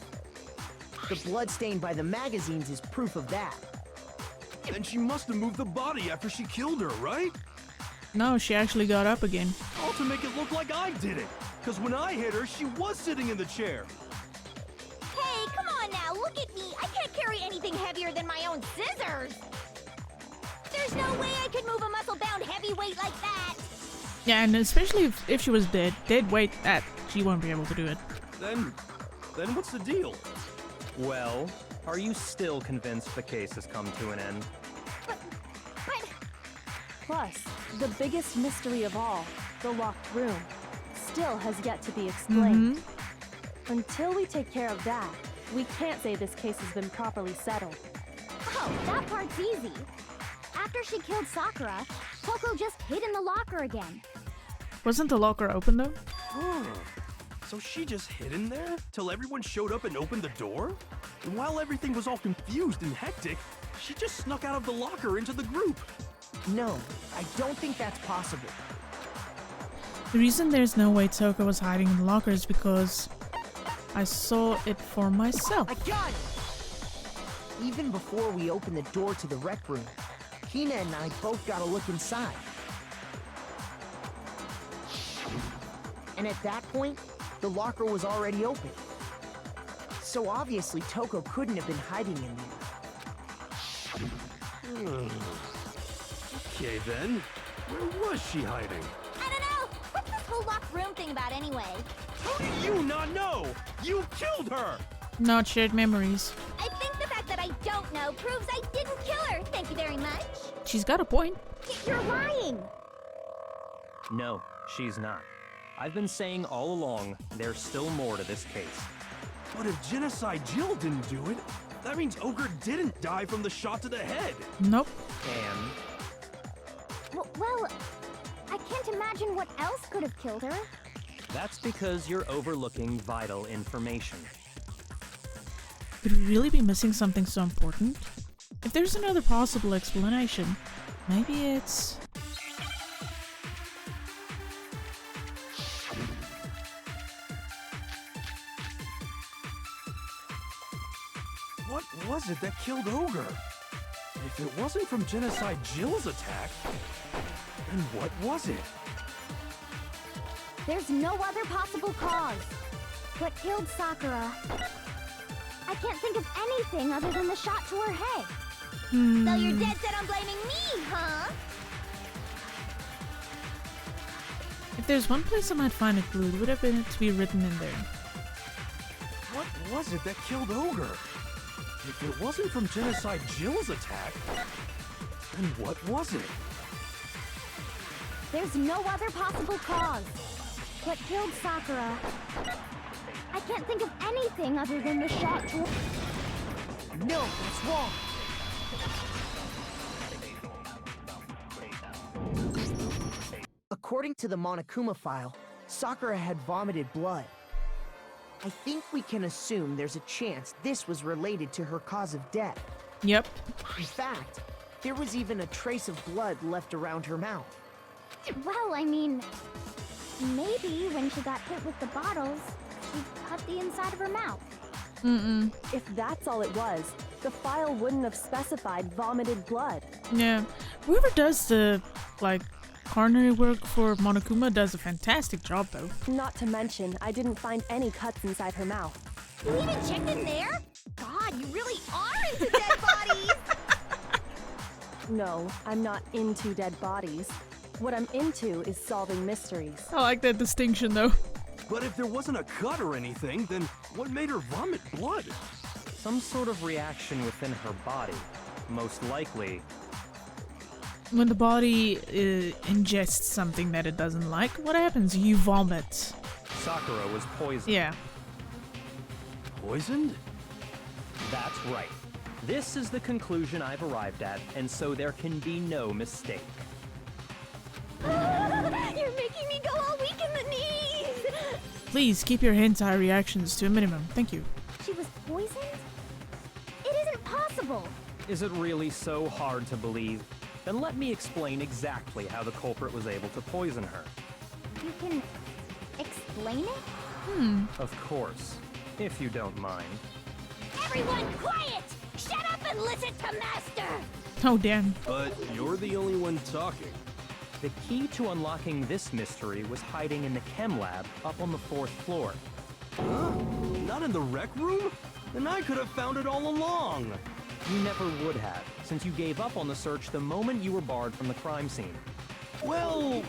The blood stained by the magazines is proof of that. Then she must have moved the body after she killed her, right? No, she actually got up again. All to make it look like I did it. Because when I hit her, she was sitting in the chair. Hey, come on now, look at me. I can't carry anything heavier than my own scissors. There's no way I could move a muscle-bound heavyweight like that. Yeah, and especially if she was dead weight, that she won't be able to do it. Then what's the deal? Well, are you still convinced the case has come to an end? But... Plus, the biggest mystery of all, the locked room, still has yet to be explained. Until we take care of that, we can't say this case has been properly settled. Oh, that part's easy. After she killed Sakura, Toko just hid in the locker again. Wasn't the locker open though? So she just hid in there till everyone showed up and opened the door? And while everything was all confused and hectic, she just snuck out of the locker into the group. No, I don't think that's possible. The reason there's no way Toko was hiding in the locker is because I saw it for myself. I got it! Even before we opened the door to the rec room, Hina and I both got a look inside. And at that point, the locker was already open. So obviously Toko couldn't have been hiding in there. Okay then, where was she hiding? I don't know. What's this whole locked room thing about anyway? How do you not know? You killed her! Not shared memories. I think the fact that I don't know proves I didn't kill her. Thank you very much. She's got a point. You're lying. No, she's not. I've been saying all along, there's still more to this case. But if Genocide Jill didn't do it, that means Ogre didn't die from the shot to the head. Nope. And Well, I can't imagine what else could have killed her. that's because you're overlooking vital information. Could we really be missing something so important? If there's another possible explanation, maybe it's... What was it that killed Ogre? If it wasn't from Genocide Jill's attack, then what was it? There's no other possible cause. What killed Sakura? I can't think of anything other than the shot to her head. So you're dead set on blaming me, huh? If there's one place I might find a clue, it would have been to be written in there. What was it that killed Ogre? If it wasn't from Genocide Jill's attack, then what was it? There's no other possible cause. What killed Sakura? I can't think of anything other than the shot to... No, that's wrong! According to the Monokuma file, Sakura had vomited blood. I think we can assume there's a chance this was related to her cause of death. Yep. In fact, there was even a trace of blood left around her mouth. Well, I mean... maybe when she got hit with the bottles, she cut the inside of her mouth. If that's all it was, the file wouldn't have specified vomited blood. Yeah. Whoever does the, like, coronary work for Monokuma does a fantastic job, though. Not to mention, I didn't find any cuts inside her mouth. You even checked in there? God, you really are into dead bodies! No, I'm not into dead bodies. What I'm into is solving mysteries. I like that distinction, though. But if there wasn't a cut or anything, then what made her vomit blood? Some sort of reaction within her body. Most likely, When the body ingests something that it doesn't like, what happens? You vomit. Sakura was poisoned. Yeah. Poisoned? That's right. This is the conclusion I've arrived at, and so there can be no mistake. You're making me go all weak in the knees! Please keep your hentai reactions to a minimum. Thank you. She was poisoned? It isn't possible! Is it really so hard to believe? Then let me explain exactly how the culprit was able to poison her. You can... explain it? Of course, if you don't mind. Everyone quiet! Shut up and listen to Master! Oh, damn. But you're the only one talking. The key to unlocking this mystery was hiding in the chem lab up on the 4th floor. Huh? Not in the rec room? Then I could have found it all along. You never would have, since you gave up on the search the moment you were barred from the crime scene. Well,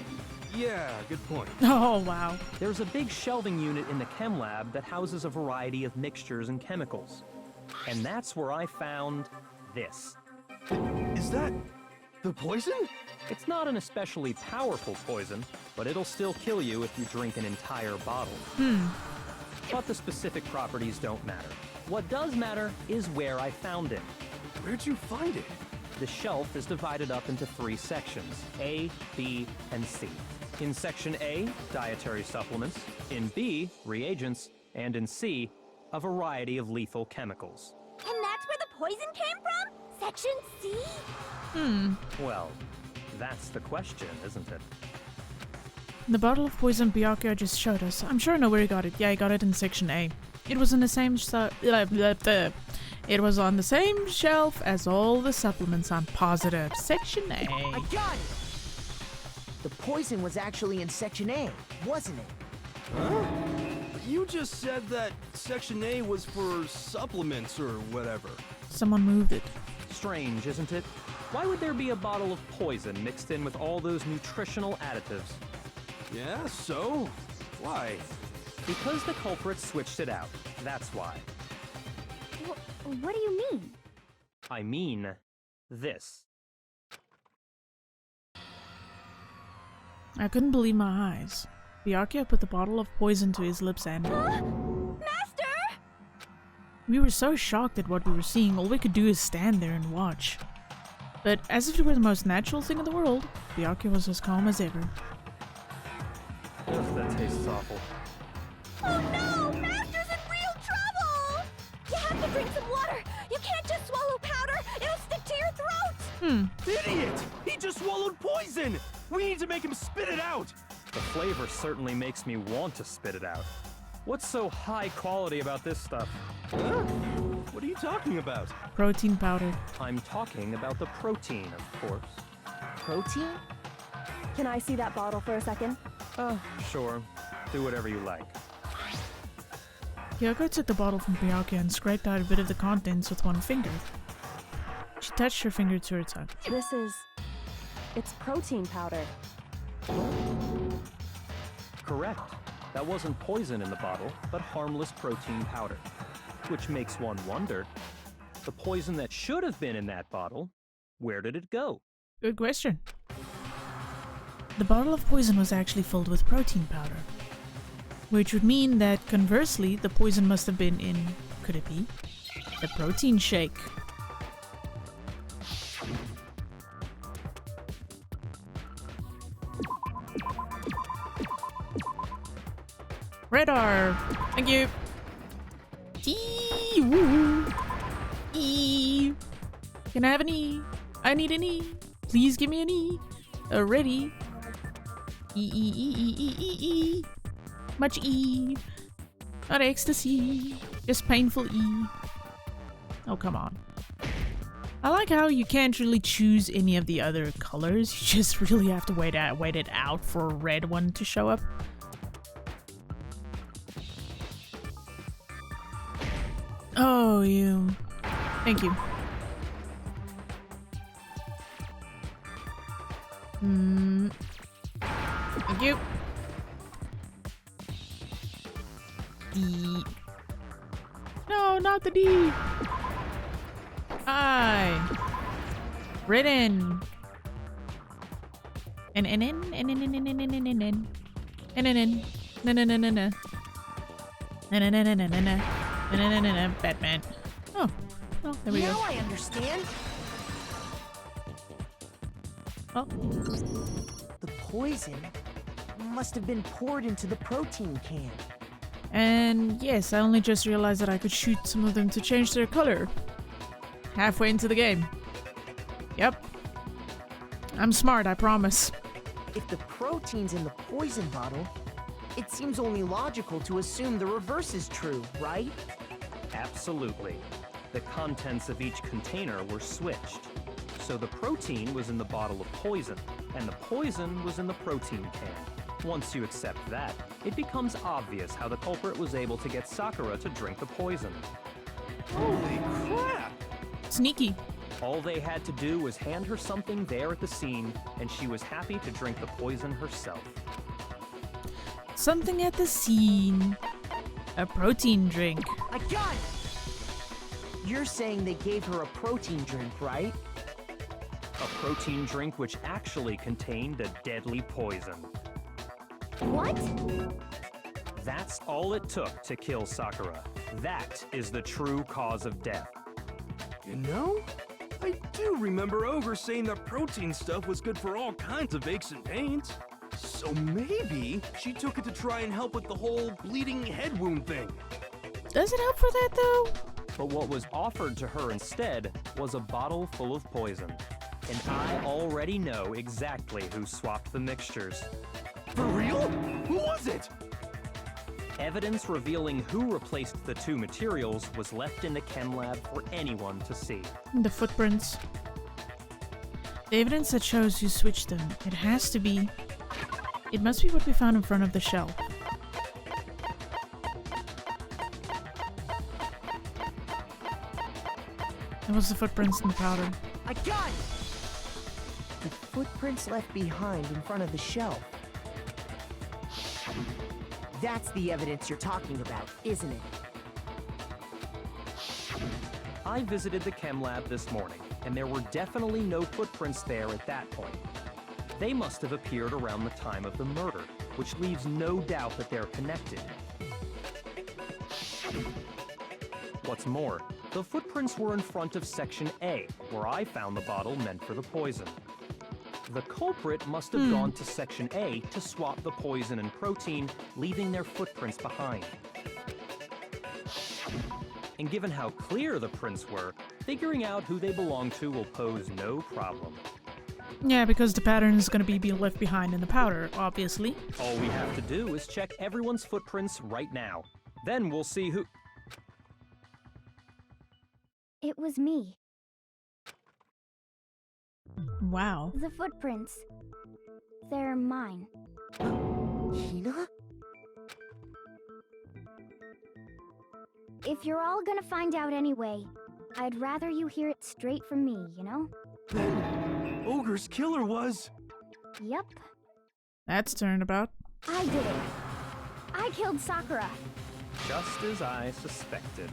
yeah, good point. Oh, wow. There's a big shelving unit in the chem lab that houses a variety of mixtures and chemicals. And that's where I found this. Is that the poison? It's not an especially powerful poison, but it'll still kill you if you drink an entire bottle. But the specific properties don't matter. What does matter is where I found it. Where'd you find it? The shelf is divided up into 3 sections, A, B, and C. In Section A, dietary supplements. In B, reagents. And in C, a variety of lethal chemicals. And that's where the poison came from? Section C? Well, that's the question, isn't it? The bottle of poison Byakuya just showed us. I'm sure I know where he got it. Yeah, he got it in Section A. It was in the same It was on the same shelf as all the supplements, I'm positive. Section A. I got it! The poison was actually in Section A, wasn't it? Huh? You just said that Section A was for supplements or whatever. Someone moved it. Strange, isn't it? Why would there be a bottle of poison mixed in with all those nutritional additives? Yeah, so? Why? Because the culprit switched it out. That's why. What do you mean? I mean, this. I couldn't believe my eyes. Byakuya put the bottle of poison to his lips and... Master! We were so shocked at what we were seeing, all we could do is stand there and watch. But as if it were the most natural thing in the world, Byakuya was as calm as ever. Ugh, that tastes awful. Oh no! Master's in real trouble! You have to drink some water! You can't just swallow powder! It'll stick to your throat! Idiot! He just swallowed poison! We need to make him spit it out! The flavor certainly makes me want to spit it out. What's so high quality about this stuff? Huh? What are you talking about? Protein powder. I'm talking about the protein, of course. Protein? Can I see that bottle for a second? Sure. Do whatever you like. Kyoko took the bottle from Byakuya and scraped out a bit of the contents with one finger. She touched her finger to her tongue. It's protein powder. Correct. That wasn't poison in the bottle, but harmless protein powder. Which makes one wonder, the poison that should have been in that bottle, where did it go? Good question. The bottle of poison was actually filled with protein powder. Which would mean that, conversely, the poison must have been in, could it be, the protein shake. Radar! Thank you! Eee, woo. E. Can I have an E? I need an E. Please give me an E. Ready. E. Much E. Not ecstasy. Just painful E. Oh, come on. I like how you can't really choose any of the other colors. You just really have to wait it out for a red one to show up. Oh, you. Thank you. Thank you. D. No, not the D. I. Written. Batman. Oh, well, there we go. Now I understand. Oh. The poison must have been poured into the protein can. And yes, I only just realized that I could shoot some of them to change their color. Halfway into the game. Yep. I'm smart, I promise. If the protein's in the poison bottle, it seems only logical to assume the reverse is true, right? Absolutely. The contents of each container were switched. So the protein was in the bottle of poison, and the poison was in the protein can. Once you accept that, it becomes obvious how the culprit was able to get Sakura to drink the poison. Holy crap! Sneaky. All they had to do was hand her something there at the scene, and she was happy to drink the poison herself. Something at the scene. A protein drink. I got it! You're saying they gave her a protein drink, right? A protein drink which actually contained a deadly poison. What? That's all it took to kill Sakura. That is the true cause of death. You know, I do remember Ogre saying that protein stuff was good for all kinds of aches and pains. So maybe she took it to try and help with the whole bleeding head wound thing. Does it help for that though? But what was offered to her instead was a bottle full of poison. And I already know exactly who swapped the mixtures. For real? Who was it? Evidence revealing who replaced the two materials was left in the chem lab for anyone to see. The footprints. The evidence that shows who switched them. It has to be... It must be what we found in front of the shelf. It was the footprints in the powder. I got it! The footprints left behind in front of the shelf. That's the evidence you're talking about, isn't it? I visited the chem lab this morning, and there were definitely no footprints there at that point. They must have appeared around the time of the murder, which leaves no doubt that they're connected. What's more, the footprints were in front of Section A, where I found the bottle meant for the poison. The culprit must have gone to Section A to swap the poison and protein, leaving their footprints behind. And given how clear the prints were, figuring out who they belong to will pose no problem. Yeah, because the pattern is going to be left behind in the powder, obviously. All we have to do is check everyone's footprints right now. Then we'll see who... It was me. Wow. The footprints. They're mine. Hina? If you're all gonna find out anyway, I'd rather you hear it straight from me, you know? Then Ogre's killer was... Yep. That's turnabout. I did it. I killed Sakura. Just as I suspected.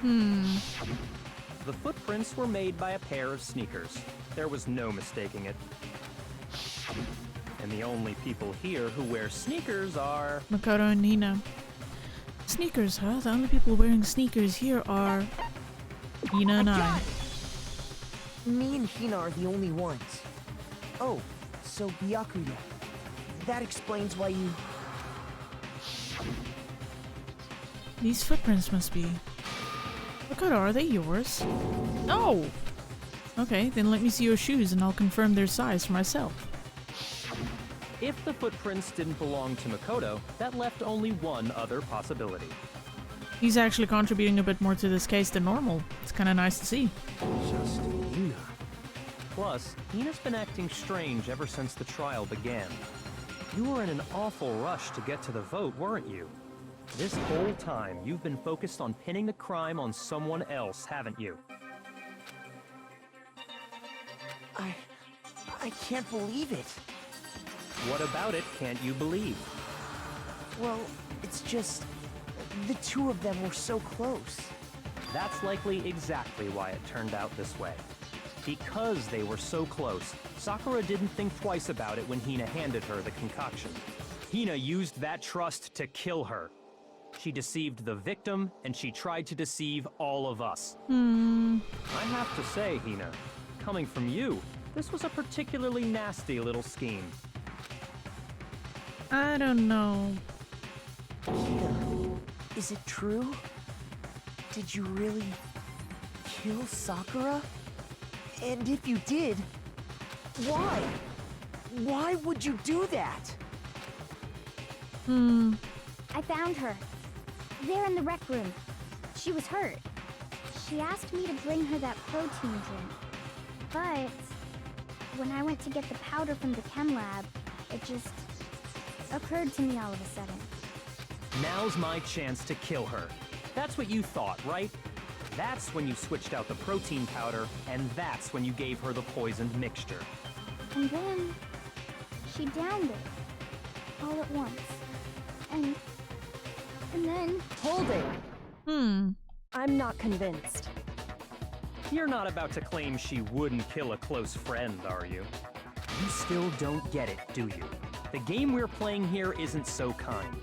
The footprints were made by a pair of sneakers. There was no mistaking it. And the only people here who wear sneakers are... Makoto and Hina. Sneakers, huh? The only people wearing sneakers here are... Hina and I. Me and Hina are the only ones. Oh, so Byakuya. That explains why you... These footprints must be... Makoto, are they yours? No! Okay, then let me see your shoes and I'll confirm their size for myself. If the footprints didn't belong to Makoto, that left only one other possibility. He's actually contributing a bit more to this case than normal. It's kind of nice to see. Just Hina. Plus, Hina's been acting strange ever since the trial began. You were in an awful rush to get to the vote, weren't you? This whole time, you've been focused on pinning the crime on someone else, haven't you? I can't believe it. What about it can't you believe? Well, it's just... the two of them were so close. That's likely exactly why it turned out this way. Because they were so close, Sakura didn't think twice about it when Hina handed her the concoction. Hina used that trust to kill her. She deceived the victim, and she tried to deceive all of us. I have to say, Hina, coming from you, this was a particularly nasty little scheme. I don't know. Hina, is it true? Did you really kill Sakura? And if you did, why? Why would you do that? I found her. There in the rec room. She was hurt. She asked me to bring her that protein drink. But when I went to get the powder from the chem lab, it just occurred to me all of a sudden. Now's my chance to kill her. That's what you thought, right? That's when you switched out the protein powder, and that's when you gave her the poisoned mixture. And then she downed it all at once. And then... Hold it! I'm not convinced. You're not about to claim she wouldn't kill a close friend, are you? You still don't get it, do you? The game we're playing here isn't so kind.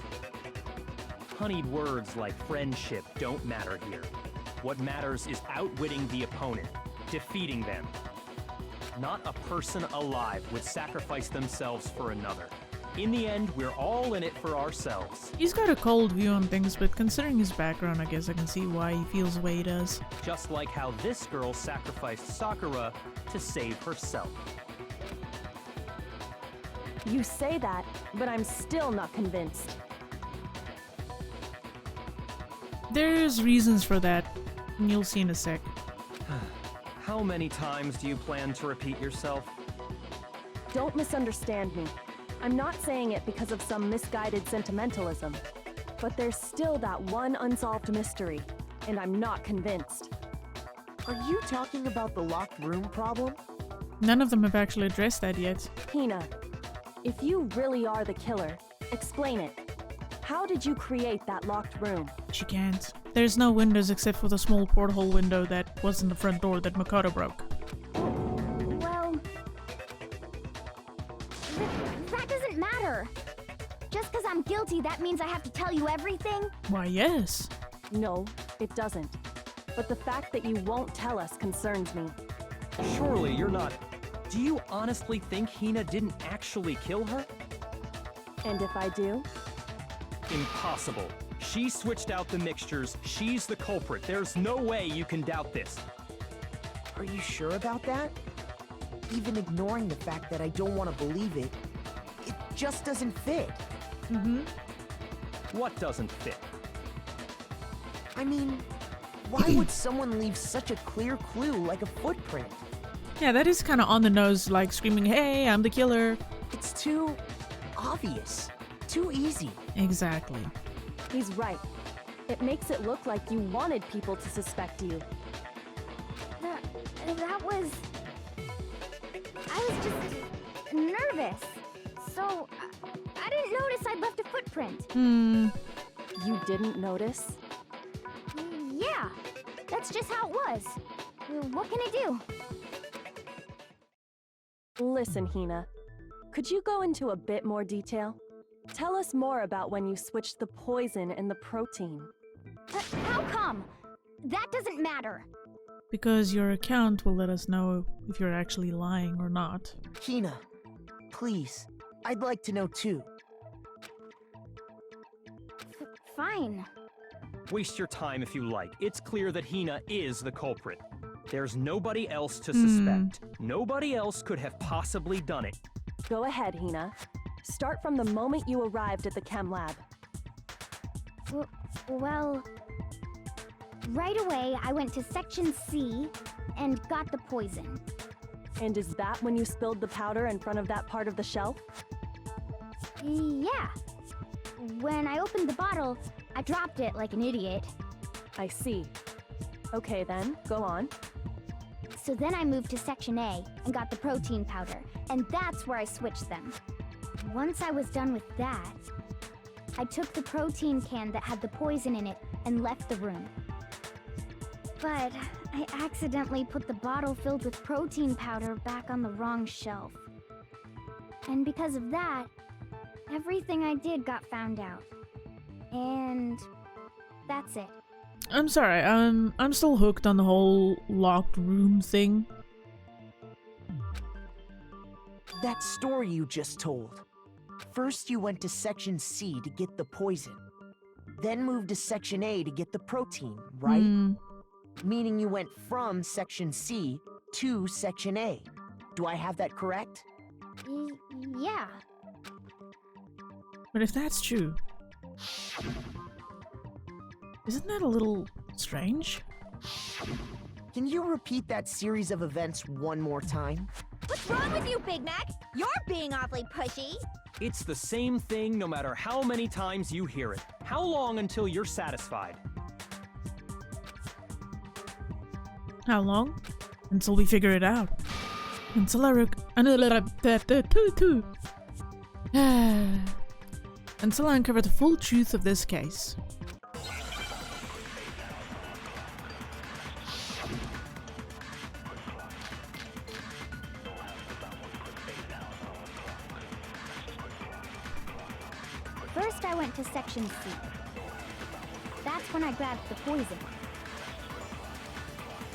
Honeyed words like friendship don't matter here. What matters is outwitting the opponent, defeating them. Not a person alive would sacrifice themselves for another. In the end, we're all in it for ourselves. He's got a cold view on things, but considering his background, I guess I can see why he feels the way he does. Just like how this girl sacrificed Sakura to save herself. You say that, but I'm still not convinced. There's reasons for that, and you'll see in a sec. How many times do you plan to repeat yourself? Don't misunderstand me. I'm not saying it because of some misguided sentimentalism. But there's still that one unsolved mystery, and I'm not convinced. Are you talking about the locked room problem? None of them have actually addressed that yet. Hina, if you really are the killer, explain it. How did you create that locked room? She can't. There's no windows except for the small porthole window that was in the front door that Makoto broke. Well, that doesn't matter. Just because I'm guilty, that means I have to tell you everything? Why, yes. No, it doesn't. But the fact that you won't tell us concerns me. Surely you're not... Do you honestly think Hina didn't actually kill her? And if I do? Impossible. She switched out the mixtures. She's the culprit. There's no way you can doubt this. Are you sure about that? Even ignoring the fact that I don't want to believe it, it just doesn't fit. What doesn't fit? I mean, why would someone leave such a clear clue like a footprint? Yeah, that is kind of on the nose, like screaming, "Hey, I'm the killer." It's too obvious, too easy. Exactly. He's right. It makes it look like you wanted people to suspect you. That was... I was just nervous. So, I didn't notice I'd left a footprint. You didn't notice? Yeah, that's just how it was. What can I do? Listen, Hina. Could you go into a bit more detail? Tell us more about when you switched the poison and the protein. How come? That doesn't matter. Because your account will let us know if you're actually lying or not. Hina, please, I'd like to know too. Fine. Waste your time if you like. It's clear that Hina is the culprit. There's nobody else to suspect. Nobody else could have possibly done it. Go ahead, Hina. Start from the moment you arrived at the chem lab. Well, right away I went to Section C and got the poison. And is that when you spilled the powder in front of that part of the shelf? Yeah. When I opened the bottle, I dropped it like an idiot. I see. Okay then, go on. So then I moved to Section A and got the protein powder, and that's where I switched them. Once I was done with that, I took the protein can that had the poison in it and left the room. But I accidentally put the bottle filled with protein powder back on the wrong shelf. And because of that, everything I did got found out. And that's it. I'm sorry, I'm still hooked on the whole locked room thing. That story you just told. First you went to Section C to get the poison. Then moved to Section A to get the protein, right? Meaning you went from Section C to Section A. Do I have that correct? Yeah. But if that's true, isn't that a little strange? Can you repeat that series of events one more time? What's wrong with you, Big Mac? You're being awfully pushy. It's the same thing no matter how many times you hear it. How long until you're satisfied? How long? Until we figure it out. Until until I uncover the full truth of this case. First, I went to Section C. That's when I grabbed the poison.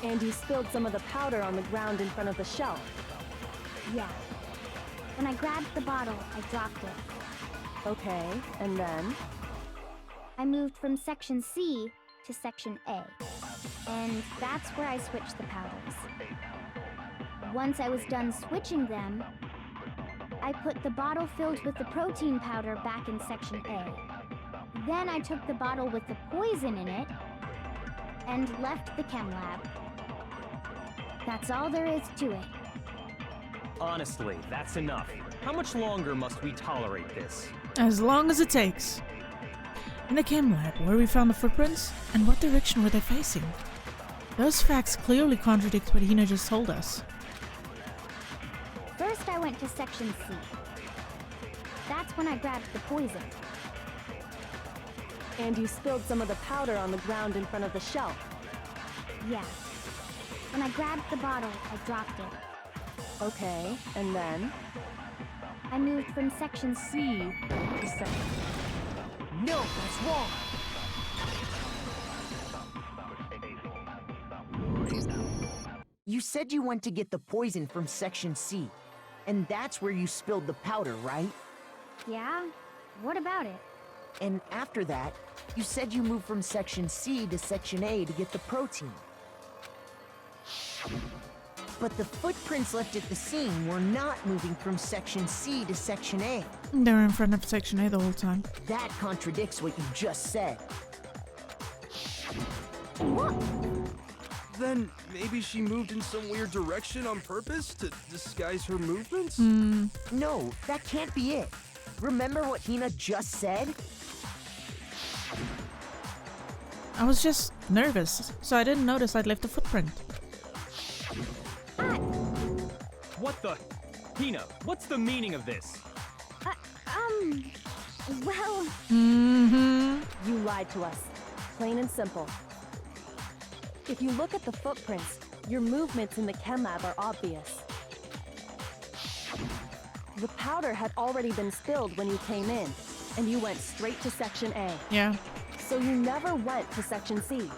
And you spilled some of the powder on the ground in front of the shelf. Yeah. When I grabbed the bottle, I dropped it. Okay, and then? I moved from Section C to Section A. And that's where I switched the powders. Once I was done switching them, I I put the bottle filled with the protein powder back in Section A. Then I took the bottle with the poison in it and left the chem lab. That's all there is to it. Honestly, that's enough. How much longer must we tolerate this? As long as it takes. In the chem lab, where we found the footprints, and what direction were they facing? Those facts clearly contradict what Hina just told us. First, I went to Section C. That's when I grabbed the poison. And you spilled some of the powder on the ground in front of the shelf. Yeah. When I grabbed the bottle, I dropped it. Okay, and then? I moved from Section C to Section... No, that's wrong. You said you went to get the poison from Section C, and that's where you spilled the powder, right? Yeah? What about it? And after that, you said you moved from Section C to Section A to get the protein. But the footprints left at the scene were not moving from Section C to Section A. They were in front of Section A the whole time. That contradicts what you just said. What? Then maybe she moved in some weird direction on purpose to disguise her movements? No, that can't be it. Remember what Hina just said? I was just nervous, so I didn't notice I'd left a footprint. What the? Hina, what's the meaning of this? Well... You lied to us. Plain and simple. If you look at the footprints, your movements in the chem lab are obvious. The powder had already been spilled when you came in, and you went straight to Section A. Yeah. So you never went to Section C.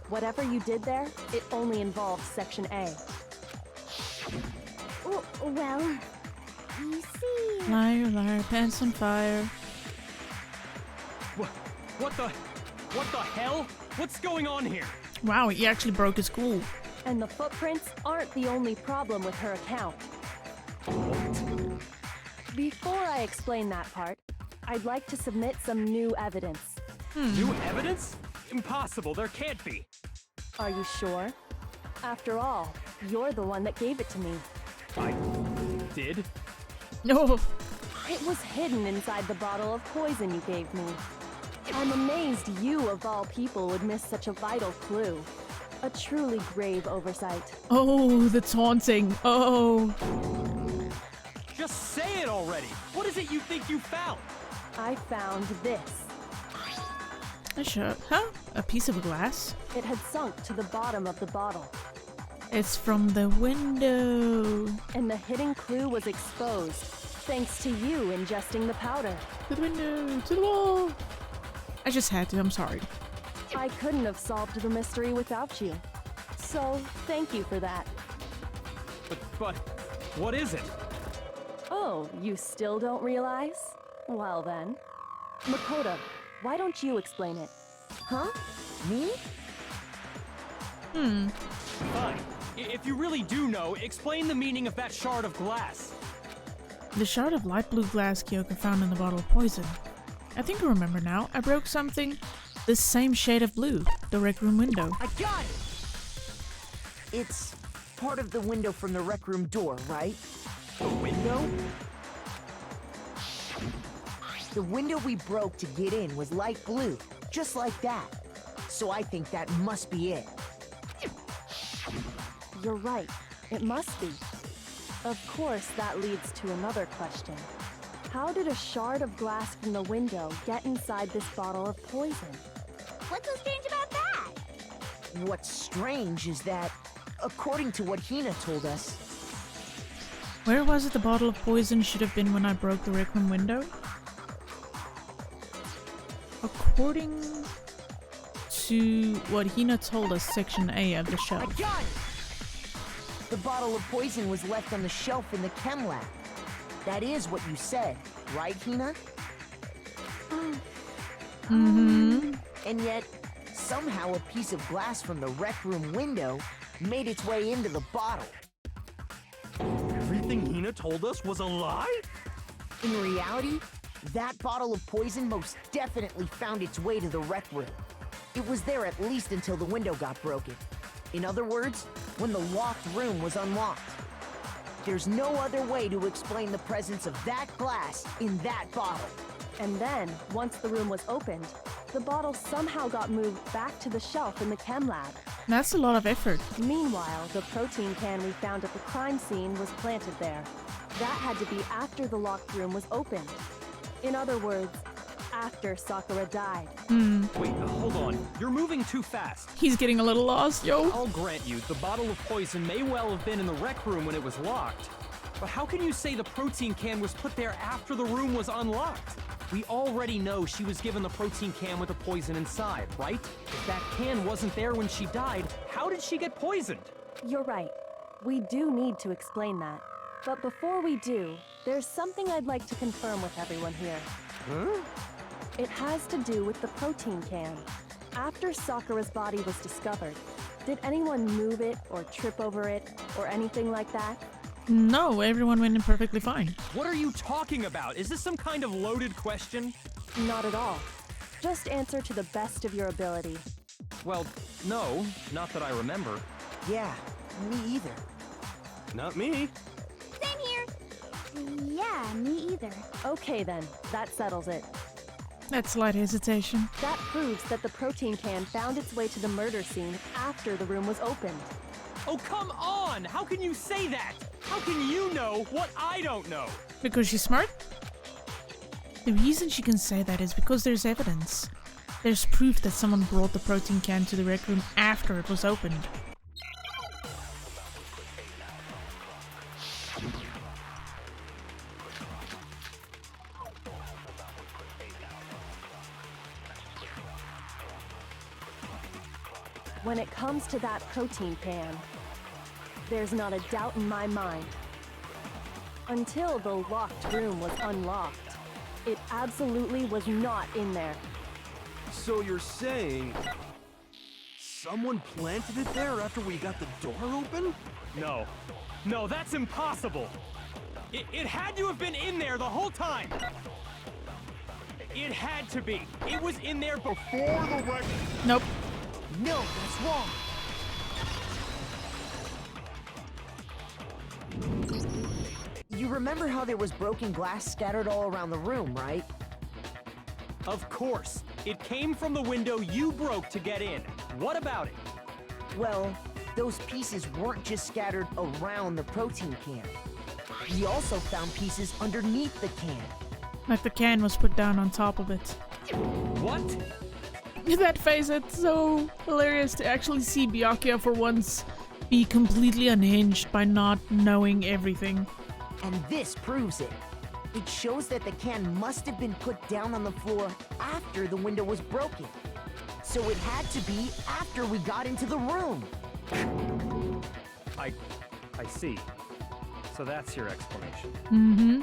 Whatever you did there, it only involved Section A. Well... You see... Liar, liar, pants on fire. What the hell? What's going on here? Wow, he actually broke his cool. And the footprints aren't the only problem with her account. Before I explain that part, I'd like to submit some new evidence. New evidence? Impossible, there can't be. Are you sure? After all, you're the one that gave it to me. I did? No. It was hidden inside the bottle of poison you gave me. I'm amazed you, of all people, would miss such a vital clue. A truly grave oversight. Oh, the taunting. Oh. Just say it already! What is it you think you found? I found this. A shirt. Huh? A piece of glass? It had sunk to the bottom of the bottle. It's from the window. And the hidden clue was exposed, thanks to you ingesting the powder. To the window. To the wall. I just had to. I'm sorry. I couldn't have solved the mystery without you. So, thank you for that. But what is it? Oh, you still don't realize? Well then. Makoto, why don't you explain it? Huh? Me? Fine. If you really do know, explain the meaning of that shard of glass. The shard of light blue glass Kyoko found in the bottle of poison. I think I remember now. I broke something the same shade of blue. The rec room window. I got it! It's part of the window from the rec room door, right? The window? The window we broke to get in was light blue, just like that. So I think that must be it. You're right. It must be. Of course, that leads to another question. How did a shard of glass from the window get inside this bottle of poison? What's so strange about that? What's strange is that, according to what Hina told us, Where was it the bottle of poison should have been when I broke the rec room window? According to what Hina told us, Section A of the I shelf. got it! The bottle of poison was left on the shelf in the chem lab. That is what you said, right, Hina? And yet, somehow a piece of glass from the rec room window made its way into the bottle. Everything everything Hina told us was a lie? In reality, that bottle of poison most definitely found its way to the rec room. It was there at least until the window got broken. In other words, when the locked room was unlocked. There's no other way to explain the presence of that glass in that bottle. And then, once the room was opened, the bottle somehow got moved back to the shelf in the chem lab. That's a lot of effort. Meanwhile, the protein can we found at the crime scene was planted there. That had to be after the locked room was opened. In other words, after Sakura died. Wait, hold on. You're moving too fast. He's getting a little lost, yo. I'll grant you, the bottle of poison may well have been in the rec room when it was locked. But how can you say the protein can was put there after the room was unlocked? We already know she was given the protein can with the poison inside, right? If that can wasn't there when she died, how did she get poisoned? You're right. We do need to explain that. But before we do, there's something I'd like to confirm with everyone here. Huh? It has to do with the protein can. After Sakura's body was discovered, did anyone move it or trip over it or anything like that? No, everyone went in perfectly fine. What are you talking about? Is this some kind of loaded question? Not at all. Just answer to the best of your ability. Well, no, not that I remember. Yeah, me either. Not me. Same here. Yeah, me either. Okay then, that settles it. That's slight hesitation. That proves that the protein can found its way to the murder scene after the room was opened. Oh, come on! How can you say that? How can you know what I don't know? Because she's smart? The reason she can say that is because there's evidence. There's proof that someone brought the protein can to the rec room after it was opened. When it comes to that protein can, there's not a doubt in my mind. Until the locked room was unlocked, it absolutely was not in there. So you're saying someone planted it there after we got the door open? No. No, that's impossible! It had to have been in there the whole time! It had to be! It was in there before the wreck. Nope. No, that's wrong. You remember how there was broken glass scattered all around the room, right? Of course! It came from the window you broke to get in. What about it? Well, those pieces weren't just scattered around the protein can. We also found pieces underneath the can. Like the can was put down on top of it. What? That face, it's so hilarious to actually see Byakuya for once be completely unhinged by not knowing everything. And this proves it. It shows that the can must have been put down on the floor after the window was broken. So it had to be after we got into the room. I see. So that's your explanation. Mm-hmm.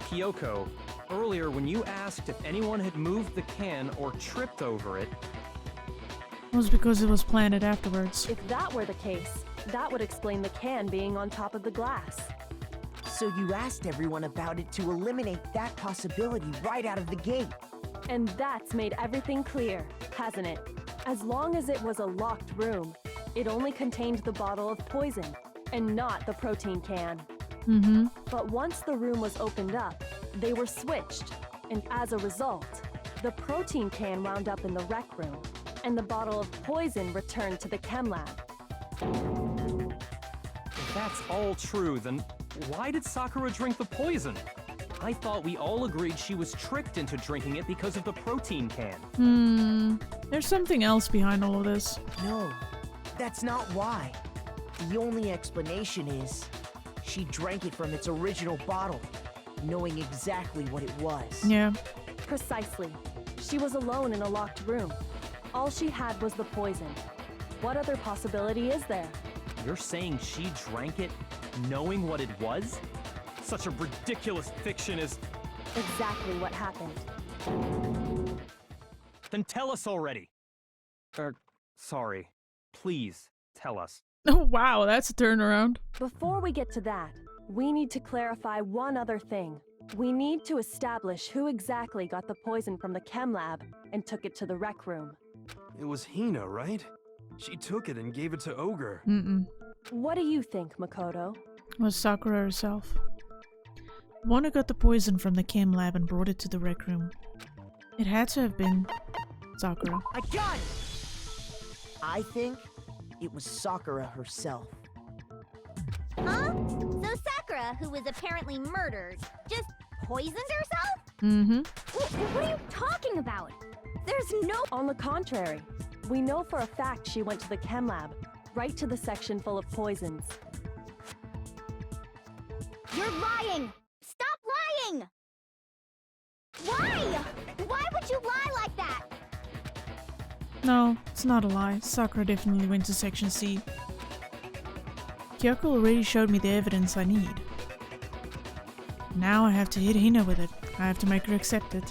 Kyoko, earlier when you asked if anyone had moved the can or tripped over it... It was because it was planted afterwards. If that were the case, that would explain the can being on top of the glass. So you asked everyone about it to eliminate that possibility right out of the gate. And that's made everything clear, hasn't it? As long as it was a locked room, it only contained the bottle of poison, and not the protein can. Mm-hmm. But once the room was opened up, they were switched, and as a result, the protein can wound up in the rec room, and the bottle of poison returned to the chem lab. If that's all true, then why did Sakura drink the poison? I thought we all agreed she was tricked into drinking it because of the protein can. There's something else behind all of this. No, that's not why. The only explanation is she drank it from its original bottle, knowing exactly what it was. Yeah. Precisely. She was alone in a locked room. All she had was the poison. What other possibility is there? You're saying she drank it knowing what it was? Such a ridiculous fiction is... Exactly what happened. Then tell us already. Sorry. Please, tell us. Oh wow, that's a turnaround. Before we get to that, We need to clarify one other thing. We need to establish who exactly got the poison from the chem lab and took it to the rec room. It was Hina, right? She took it and gave it to Ogre. What do you think, Makoto? It was Sakura herself. One who got the poison from the chem lab and brought it to the rec room. It had to have been Sakura. I got it! I think it was Sakura herself. Huh? So Sakura, who was apparently murdered, just poisoned herself? What are you talking about? There's no— On the contrary, we know for a fact she went to the chem lab, right to the section full of poisons. You're lying! Stop lying! Why? Why would you lie like that? No, it's not a lie. Sakura definitely went to Section C. Kyoko already showed me the evidence I need. Now I have to hit Hina with it. I have to make her accept it.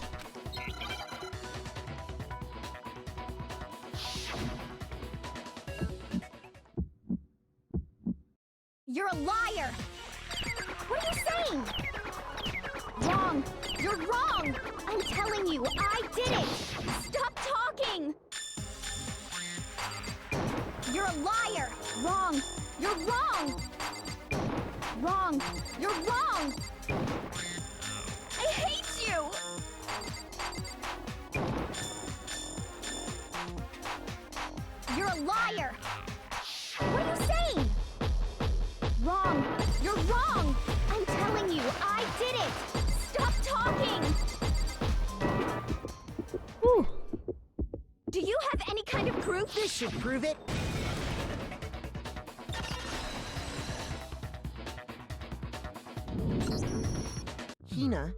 You're a liar! What are you saying? Wrong! You're wrong! I'm telling you, I did it! Stop talking! You're a liar! Wrong! You're wrong! Wrong! You're wrong! I hate you! You're a liar! What are you saying? Wrong! You're wrong! I'm telling you, I did it! Stop talking! Whew. Do you have any kind of proof This should prove it. Hina,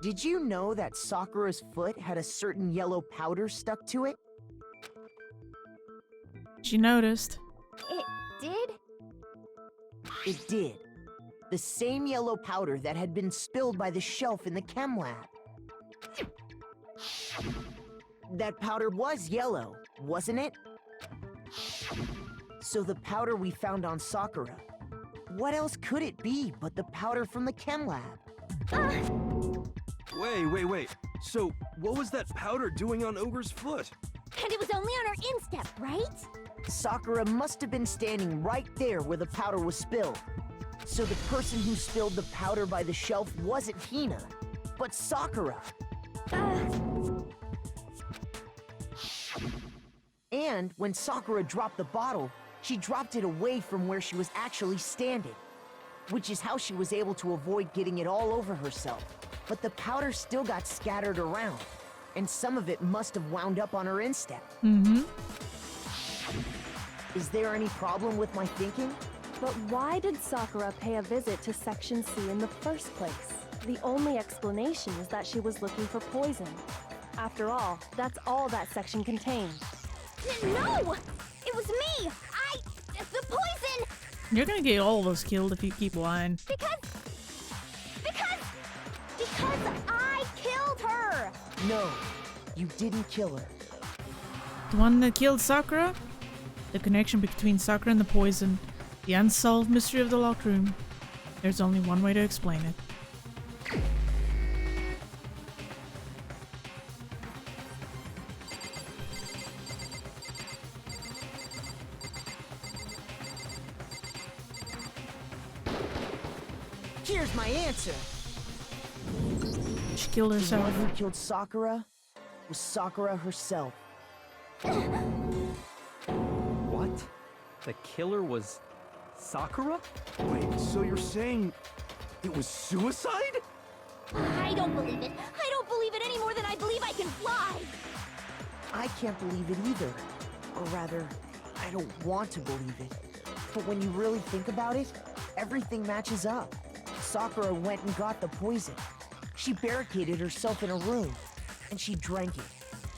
did you know that Sakura's foot had a certain yellow powder stuck to it? She noticed. It did? It did. The same yellow powder that had been spilled by the shelf in the chem lab. That powder was yellow, wasn't it? So the powder we found on Sakura, what else could it be but the powder from the chem lab? Wait. So, what was that powder doing on Ogre's foot? And it was only on her instep, right? Sakura must have been standing right there where the powder was spilled. So the person who spilled the powder by the shelf wasn't Hina, but Sakura. And when Sakura dropped the bottle, she dropped it away from where she was actually standing, which is how she was able to avoid getting it all over herself. But the powder still got scattered around, and some of it must have wound up on her instep. Is there any problem with my thinking? But why did Sakura pay a visit to Section C in the first place? The only explanation is that she was looking for poison. After all, that's all that section contained. No! It was me! The poison! You're gonna get all of us killed if you keep lying. Because I killed her! No, you didn't kill her. The one that killed Sakura? The connection between Sakura and the poison. The unsolved mystery of the locked room. There's only one way to explain it. Here's my answer. She killed The herself. one who killed Sakura was Sakura herself. What? The killer was Sakura? Wait, so you're saying it was suicide? I don't believe it. I don't believe it any more than I believe I can fly! I can't believe it either. Or rather, I don't want to believe it. But when you really think about it, everything matches up. Sakura went and got the poison. She barricaded herself in a room, and she drank it,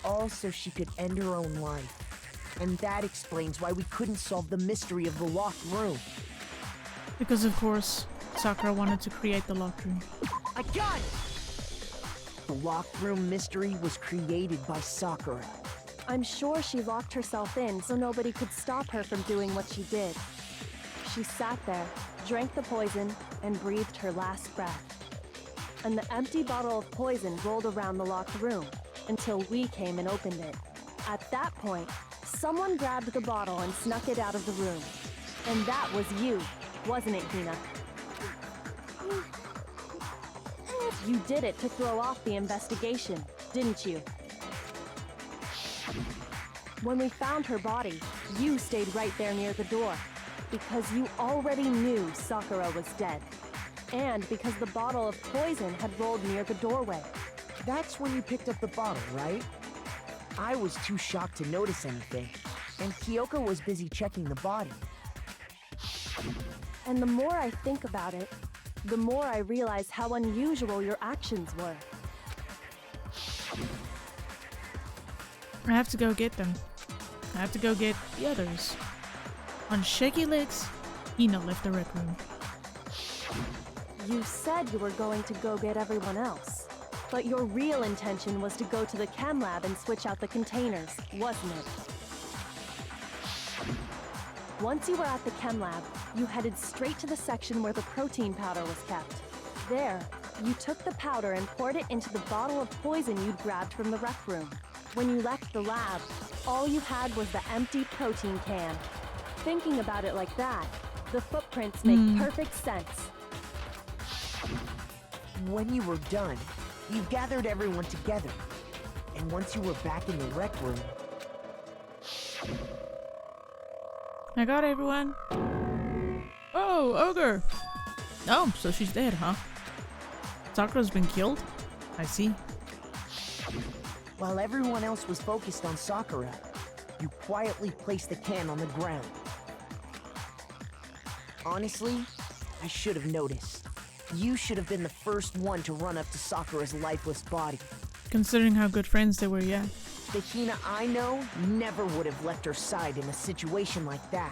all so she could end her own life. And that explains why we couldn't solve the mystery of the locked room. Because of course, Sakura wanted to create the locked room. I got it! The locked room mystery was created by Sakura. I'm sure she locked herself in so nobody could stop her from doing what she did. She sat there, drank the poison, and breathed her last breath. And the empty bottle of poison rolled around the locked room until we came and opened it. At that point, someone grabbed the bottle and snuck it out of the room. And that was you, wasn't it, Hina? You did it to throw off the investigation, didn't you? When we found her body, you stayed right there near the door, because you already knew Sakura was dead. And because the bottle of poison had rolled near the doorway. That's when you picked up the bottle, right? I was too shocked to notice anything, and Kyoko was busy checking the body. And the more I think about it, the more I realize how unusual your actions were. I have to go get them. I have to go get the others. On shaky legs, Hina left the rec room. You said you were going to go get everyone else, but your real intention was to go to the chem lab and switch out the containers, wasn't it? Once you were at the chem lab, you headed straight to the section where the protein powder was kept. There, you took the powder and poured it into the bottle of poison you'd grabbed from the rec room. When you left the lab, all you had was the empty protein can. Thinking about it like that, the footprints make perfect sense. When you were done, you gathered everyone together. And once you were back in the rec room... I got everyone. Oh, ogre! Oh, so she's dead, huh? Sakura's been killed? I see. While everyone else was focused on Sakura, you quietly placed the can on the ground. Honestly, I should have noticed. You should have been the first one to run up to Sakura's lifeless body. Considering how good friends they were, yeah. The Hina I know never would have left her side in a situation like that.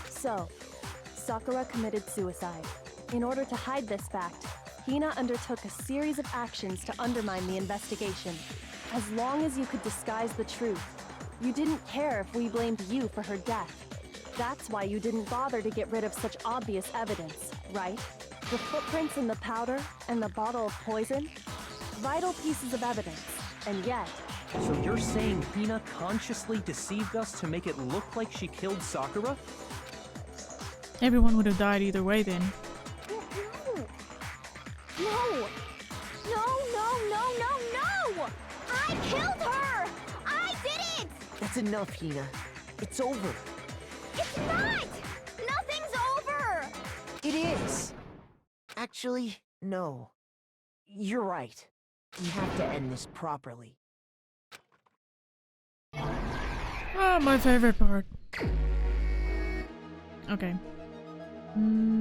So, Sakura committed suicide. In order to hide this fact, Hina undertook a series of actions to undermine the investigation. As long as you could disguise the truth, you didn't care if we blamed you for her death. That's why you didn't bother to get rid of such obvious evidence, right? The footprints in the powder and the bottle of poison? Vital pieces of evidence, and yet... So you're saying Hina consciously deceived us to make it look like she killed Sakura? Everyone would have died either way then. No! I killed her! I did it! That's enough, Hina. It's over. It's not! Nothing's over! It is. Actually, no. You're right. We have to end this properly. Oh, my favorite part. Okay. Oh.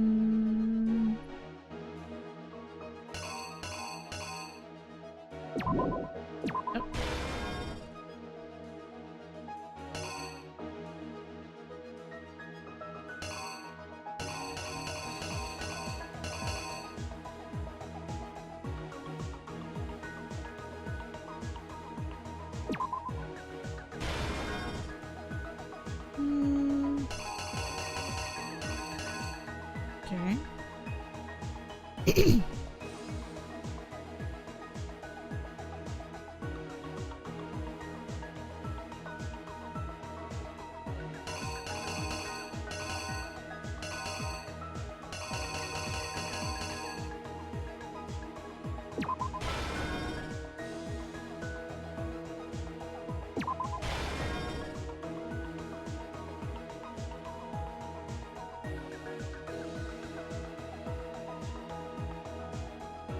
Okay.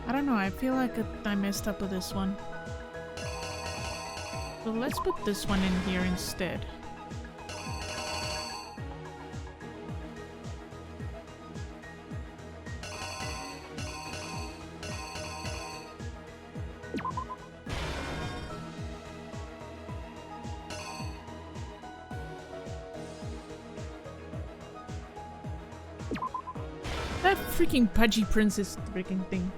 I don't know, I feel like I messed up with this one. So let's put this one in here instead. That freaking pudgy princess freaking thing.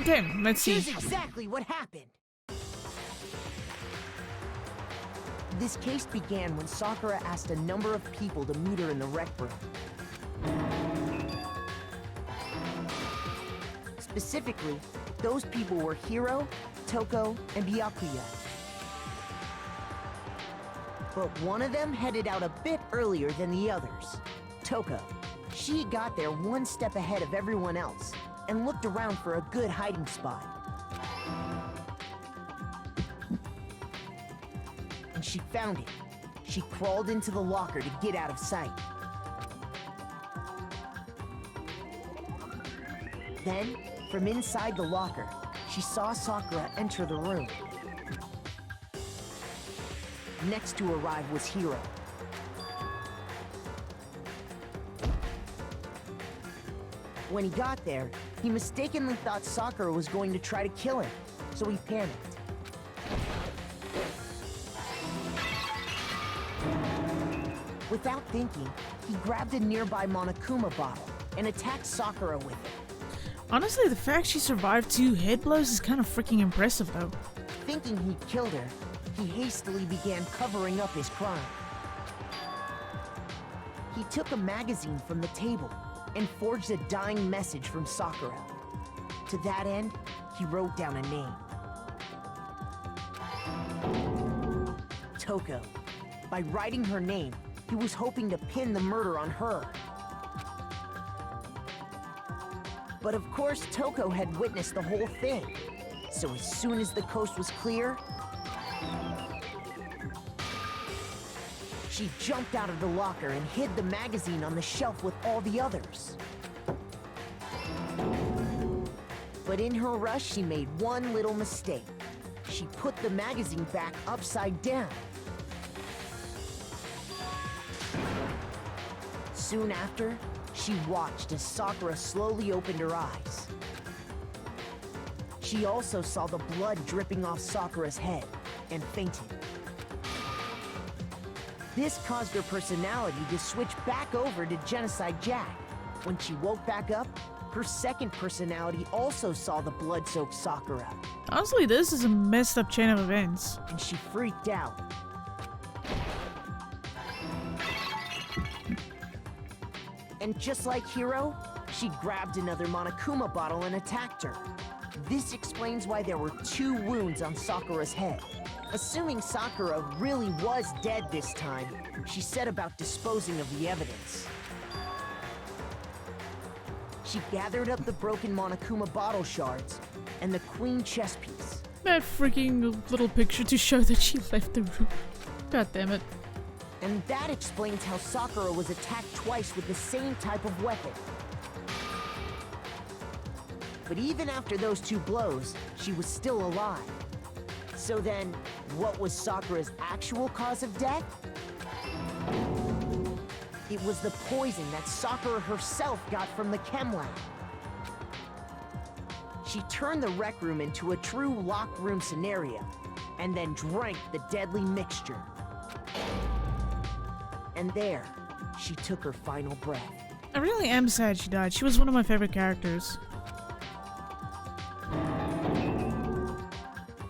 Okay, let's see. Here's exactly what happened. This case began when Sakura asked a number of people to meet her in the rec room. Specifically, those people were Hiro, Toko, and Byakuya. But one of them headed out a bit earlier than the others. Toko. She got there one step ahead of everyone else and looked around for a good hiding spot. And she found it. She crawled into the locker to get out of sight. Then, from inside the locker, she saw Sakura enter the room. Next to arrive was Hiro. When he got there, he mistakenly thought Sakura was going to try to kill him, so he panicked. Without thinking, he grabbed a nearby Monokuma bottle and attacked Sakura with it. Honestly, the fact she survived 2 head blows is kind of freaking impressive, though. Thinking he'd killed her, he hastily began covering up his crime. He took a magazine from the table and forged a dying message from Sakura. To that end, he wrote down a name. Toko. By writing her name, he was hoping to pin the murder on her. But of course, Toko had witnessed the whole thing. So as soon as the coast was clear, she jumped out of the locker and hid the magazine on the shelf with all the others. But in her rush, she made one little mistake. She put the magazine back upside down. Soon after, she watched as Sakura slowly opened her eyes. She also saw the blood dripping off Sakura's head and fainted. This caused her personality to switch back over to Genocide Jack. When she woke back up, her second personality also saw the blood-soaked Sakura. Honestly, this is a messed up chain of events. And she freaked out. And just like Hiro, she grabbed another Monokuma bottle and attacked her. This explains why there were 2 wounds on Sakura's head. Assuming Sakura really was dead this time, she set about disposing of the evidence. She gathered up the broken Monokuma bottle shards and the queen chess piece. That freaking little picture to show that she left the room. God damn it. And that explains how Sakura was attacked twice with the same type of weapon. But even after those 2 blows, she was still alive. So then, what was Sakura's actual cause of death? It was the poison that Sakura herself got from the chem lab. She turned the rec room into a true locked room scenario, and then drank the deadly mixture. And there, she took her final breath. I really am sad she died. She was one of my favorite characters.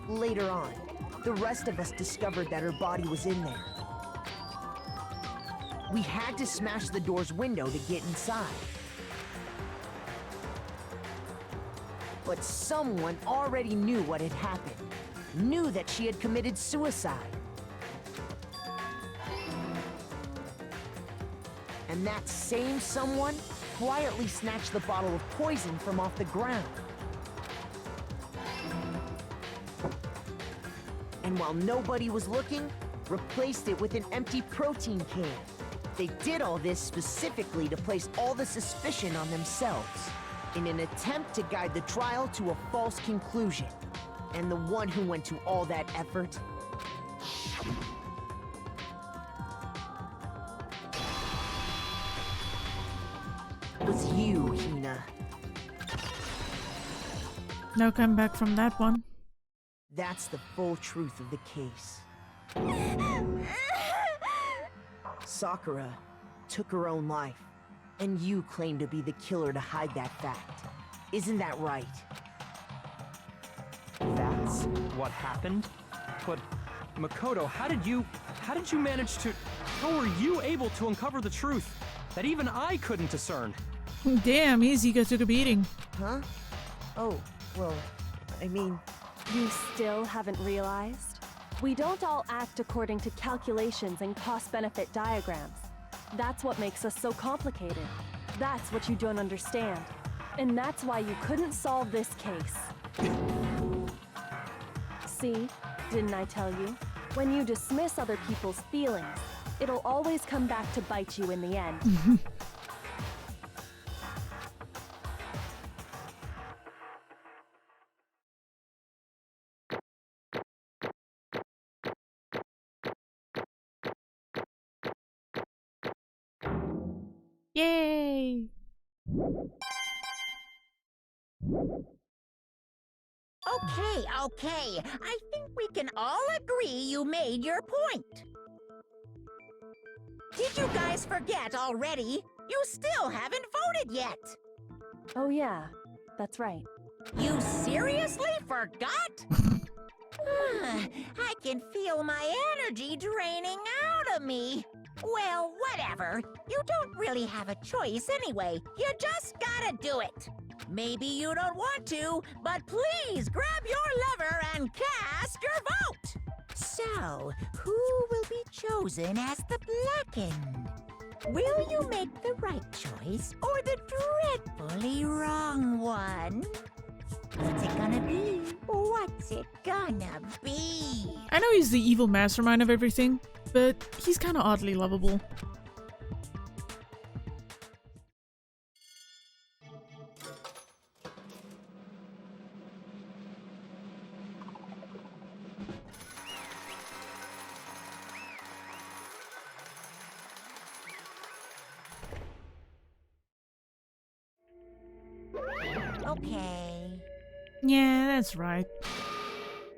Later on, the rest of us discovered that her body was in there. We had to smash the door's window to get inside. But someone already knew what had happened. Knew that she had committed suicide. And that same someone quietly snatched the bottle of poison from off the ground. And while nobody was looking, replaced it with an empty protein can. They did all this specifically to place all the suspicion on themselves, in an attempt to guide the trial to a false conclusion. And the one who went to all that effort was you, Hina. No comeback from that one. That's the full truth of the case. Sakura took her own life, and you claim to be the killer to hide that fact. Isn't that right? that's what happened. But Makoto, how did you manage to... How were you able to uncover the truth that even I couldn't discern? Damn, Izuka took a beating. Huh? Oh, well, I mean... You still haven't realized? We don't all act according to calculations and cost-benefit diagrams. That's what makes us so complicated. That's what you don't understand. And that's why you couldn't solve this case. See? Didn't I tell you? When you dismiss other people's feelings, it'll always come back to bite you in the end. Yay! Okay. I think we can all agree you made your point. Did you guys forget already? You still haven't voted yet. Oh yeah, that's right. You seriously forgot? I can feel my energy draining out of me. Well, whatever. You don't really have a choice anyway. You just gotta do it. Maybe you don't want to, but please grab your lever and cast your vote. So, who will be chosen as the blackened? Will you make the right choice or the dreadfully wrong one? What's it gonna be? What's it gonna be? I know he's the evil mastermind of everything, but he's kind of oddly lovable. Okay. Yeah, that's right.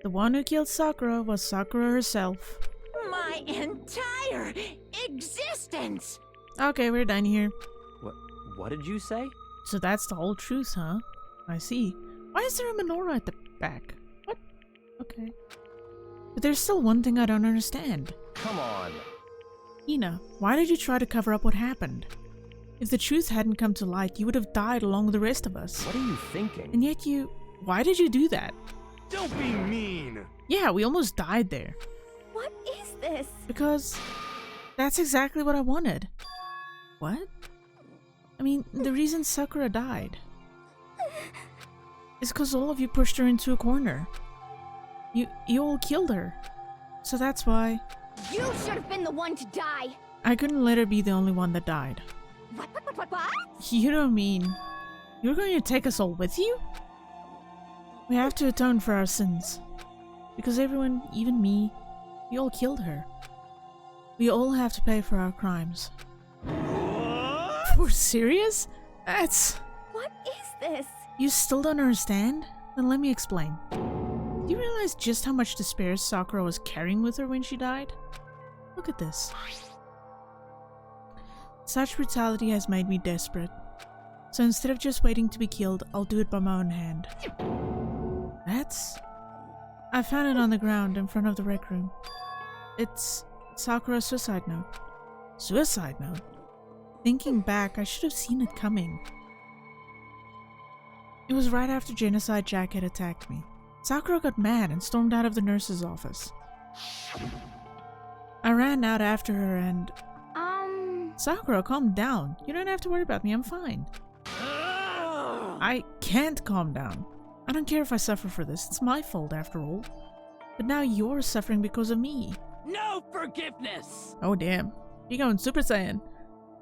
The one who killed Sakura was Sakura herself. My entire existence! Okay, we're done here. What did you say? So that's the whole truth, huh? I see. Why is there a menorah at the back? What? Okay. But there's still one thing I don't understand. Come on. Ina, why did you try to cover up what happened? If the truth hadn't come to light, you would have died along with the rest of us. What are you thinking? And yet why did you do that? Don't be mean! Yeah, we almost died there. What is this? Because that's exactly what I wanted. What? I mean, the reason Sakura died is because all of you pushed her into a corner. You all killed her. So that's why You should have been the one to die. I couldn't let her be the only one that died. What? You don't mean you're going to take us all with you? We have to atone for our sins. Because everyone, even me, we all killed her. We all have to pay for our crimes. What? We're serious? That's... What is this? You still don't understand? Then let me explain. Do you realize just how much despair Sakura was carrying with her when she died? Look at this. Such brutality has made me desperate. So instead of just waiting to be killed, I'll do it by my own hand. I found it on the ground in front of the rec room. It's Sakura's suicide note. Suicide note? Thinking back, I should have seen it coming. It was right after Genocide Jack had attacked me. Sakura got mad and stormed out of the nurse's office. I ran out after her and... Sakura, calm down. You don't have to worry about me, I'm fine. I can't calm down. I don't care if I suffer for this, it's my fault after all. But now you're suffering because of me. No forgiveness! Oh damn, you're going Super Saiyan.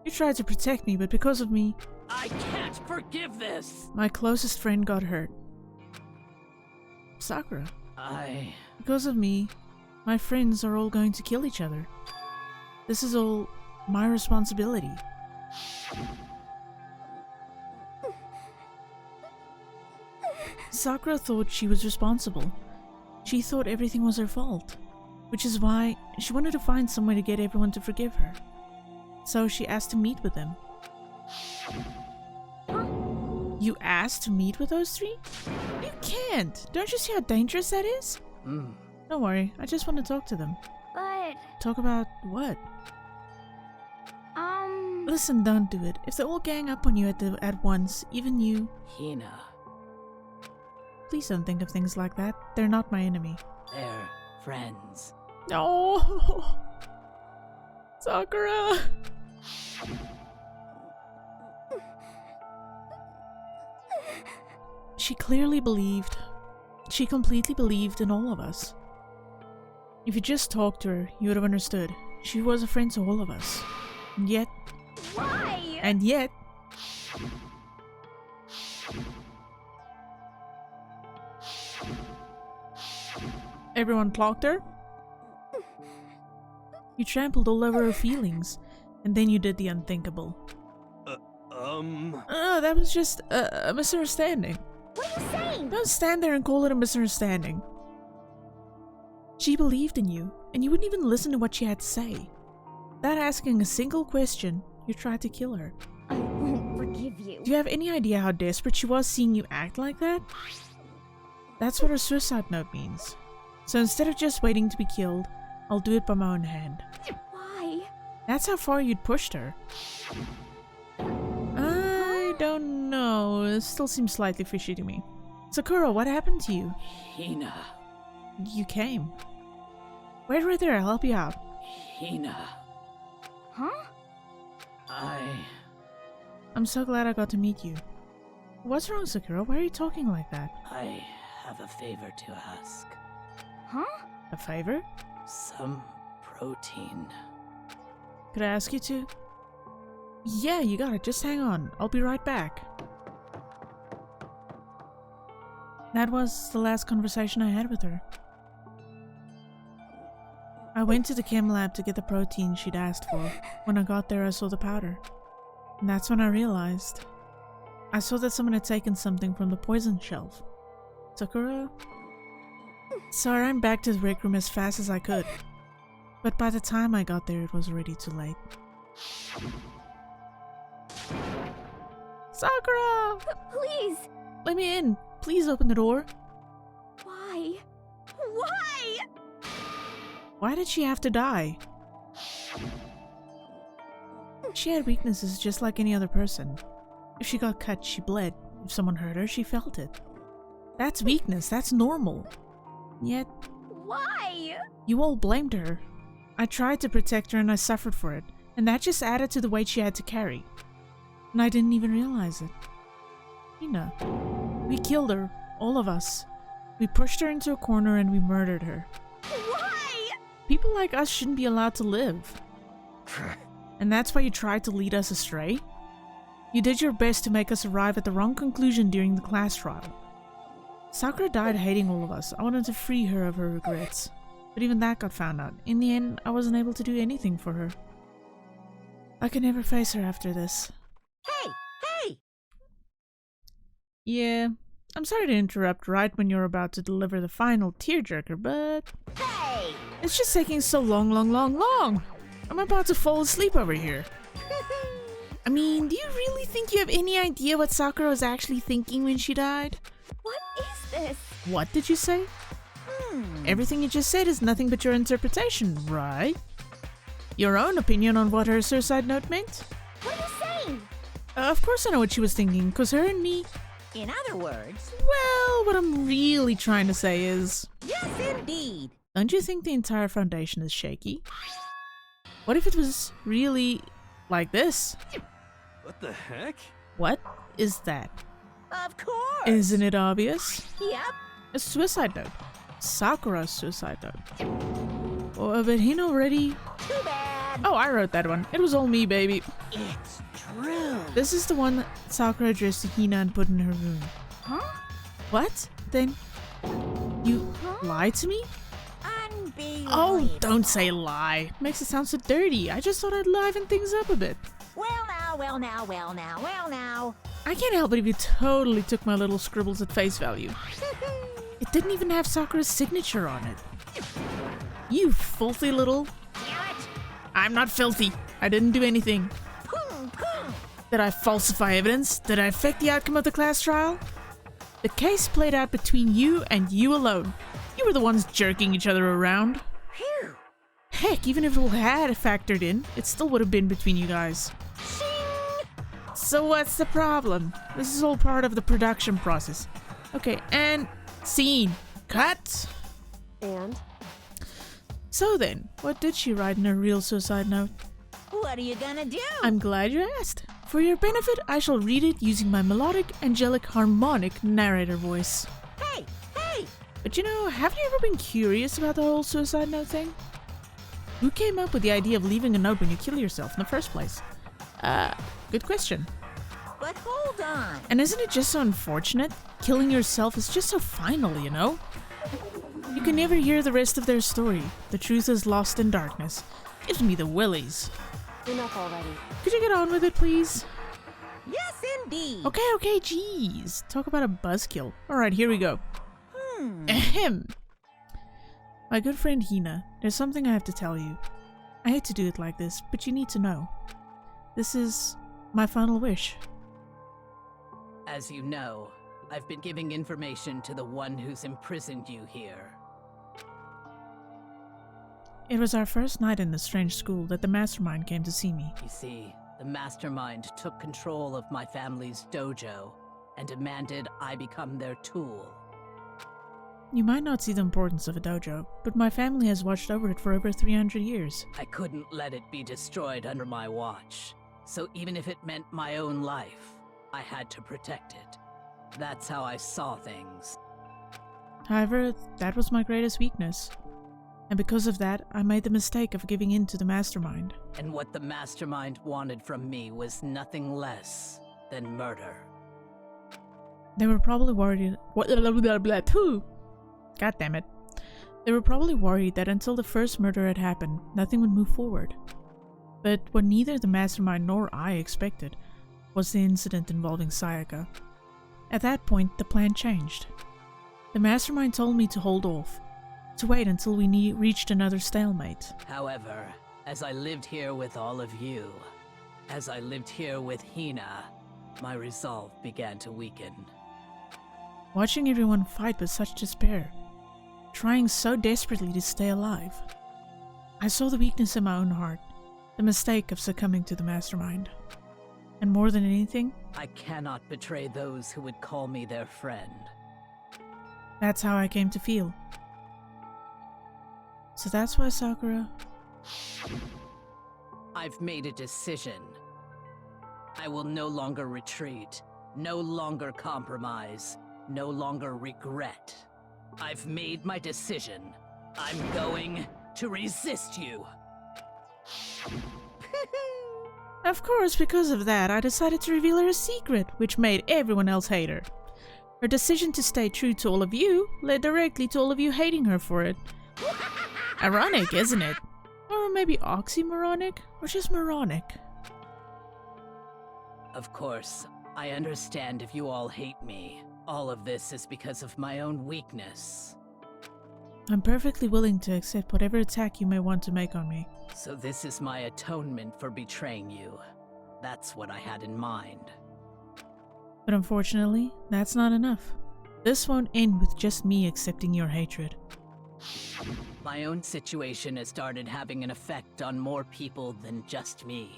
You tried to protect me, but because of me... I can't forgive this! My closest friend got hurt. Sakura. Because of me, my friends are all going to kill each other. This is all my responsibility. Sakura thought she was responsible. She thought everything was her fault, which is why she wanted to find some way to get everyone to forgive her. So she asked to meet with them. You asked to meet with those three? You can't! Don't you see how dangerous that is? Don't worry, I just want to talk to them. But, Talk about what? Listen, don't do it. If they all gang up on you at once, even you... Hina, Please don't think of things like that. They're not my enemy. they're friends. No! Sakura! She clearly believed. She completely believed in all of us. If you just talked to her, you would have understood. She was a friend to all of us. And yet... why? And yet... Everyone clocked her? You trampled all over her feelings, and then you did the unthinkable. That was just a misunderstanding. What are you saying? Don't stand there and call it a misunderstanding. She believed in you, and you wouldn't even listen to what she had to say. Without asking a single question, you tried to kill her. I won't forgive you. Do you have any idea how desperate she was seeing you act like that? That's what her suicide note means. So instead of just waiting to be killed, I'll do it by my own hand. Why? That's how far you'd pushed her. I don't know. It still seems slightly fishy to me. Sakura, what happened to you? Hina, You came. Wait right there, I'll help you out. Hina, Huh? I'm so glad I got to meet you. What's wrong, Sakura? Why are you talking like that? I have a favor to ask. Huh? A favor? Some protein. Could I ask you to? Yeah, you got it. Just hang on. I'll be right back. That was the last conversation I had with her. I went to the chem lab to get the protein she'd asked for. When I got there, I saw the powder. And that's when I realized. I saw that someone had taken something from the poison shelf. Sakura? So I ran back to the rec room as fast as I could. But by the time I got there, it was already too late. Sakura! Please! Let me in. Please open the door. Why? Why? Why did she have to die? She had weaknesses just like any other person. If she got cut, she bled. If someone hurt her, she felt it. That's weakness. That's normal. Yet, Why? you all blamed her. I tried to protect her and I suffered for it. And that just added to the weight she had to carry. And I didn't even realize it. Hina. We killed her. All of us. We pushed her into a corner and we murdered her. Why? People like us shouldn't be allowed to live. And that's why you tried to lead us astray? You did your best to make us arrive at the wrong conclusion during the class trial. Sakura died hating all of us. I wanted to free her of her regrets. But even that got found out. In the end, I wasn't able to do anything for her. I could never face her after this. Hey! Hey! Yeah, I'm sorry to interrupt right when you're about to deliver the final tearjerker, but... Hey! It's just taking so long. I'm about to fall asleep over here. I mean, do you really think you have any idea what Sakura was actually thinking when she died? What is this? What did you say? Everything you just said is nothing but your interpretation, right? Your own opinion on what her suicide note meant? What are you saying? Of course I know what she was thinking, cause her and me... In other words, Well, what I'm really trying to say is... yes indeed. Don't you think the entire foundation is shaky? What if it was really... like this? What the heck? What is that? Of course. Isn't it obvious? Yep. A suicide note. Sakura's suicide note. Oh, but Hina already... Too bad. Oh, I wrote that one. It was all me, baby. It's true. This is the one that Sakura addressed to Hina and put in her room. Huh? What? Then... You lied to me? Unbelievable. Oh, don't say lie. Makes it sound so dirty. I just thought I'd liven things up a bit. Well now. I can't help it if you totally took my little scribbles at face value. It didn't even have Sakura's signature on it. You filthy little... Damn it. I'm not filthy. I didn't do anything. Did I falsify evidence? Did I affect the outcome of the class trial? The case played out between you and you alone. You were the ones jerking each other around. Phew. Heck, even if it had factored in, it still would have been between you guys. So what's the problem? This is all part of the production process. Okay, and scene. Cut! And? So then, what did she write in her real suicide note? What are you gonna do? I'm glad you asked. For your benefit, I shall read it using my melodic, angelic, harmonic narrator voice. Hey! Hey! But you know, have you ever been curious about the whole suicide note thing? Who came up with the idea of leaving a note when you kill yourself in the first place? Good question. But hold on. And isn't it just so unfortunate? Killing yourself is just so final, you know? You can never hear the rest of their story. The truth is lost in darkness. Gives me the willies. Enough already. Could you get on with it, please? Yes, indeed. Okay, jeez. Talk about a buzzkill. Alright, here we go. Ahem. My good friend Hina, there's something I have to tell you. I hate to do it like this, but you need to know. This is my final wish. As you know, I've been giving information to the one who's imprisoned you here. It was our first night in the strange school that the mastermind came to see me. You see, the mastermind took control of my family's dojo and demanded I become their tool. You might not see the importance of a dojo, but my family has watched over it for over 300 years. I couldn't let it be destroyed under my watch, so even if it meant my own life, I had to protect it. That's how I saw things. However, that was my greatest weakness. And because of that, I made the mistake of giving in to the mastermind. And what the mastermind wanted from me was nothing less than murder. They were probably worried. God damn it. They were probably worried that until the first murder had happened, nothing would move forward. But what neither the mastermind nor I expected was the incident involving Sayaka. At that point, the plan changed. The mastermind told me to hold off, to wait until we reached another stalemate. However, as I lived here with all of you, as I lived here with Hina, my resolve began to weaken. Watching everyone fight with such despair, trying so desperately to stay alive, I saw the weakness in my own heart, the mistake of succumbing to the mastermind. And more than anything, I cannot betray those who would call me their friend. that's how I came to feel. So that's why, Sakura... I've made a decision. I will no longer retreat, no longer compromise, no longer regret. I've made my decision. I'm going to resist you. Of course, because of that, I decided to reveal her a secret, which made everyone else hate her. Her decision to stay true to all of you led directly to all of you hating her for it. Ironic, isn't it? Or maybe oxymoronic? Or just moronic? Of course, I understand if you all hate me. All of this is because of my own weakness. I'm perfectly willing to accept whatever attack you may want to make on me. So this is my atonement for betraying you. That's what I had in mind. But unfortunately, that's not enough. This won't end with just me accepting your hatred. My own situation has started having an effect on more people than just me.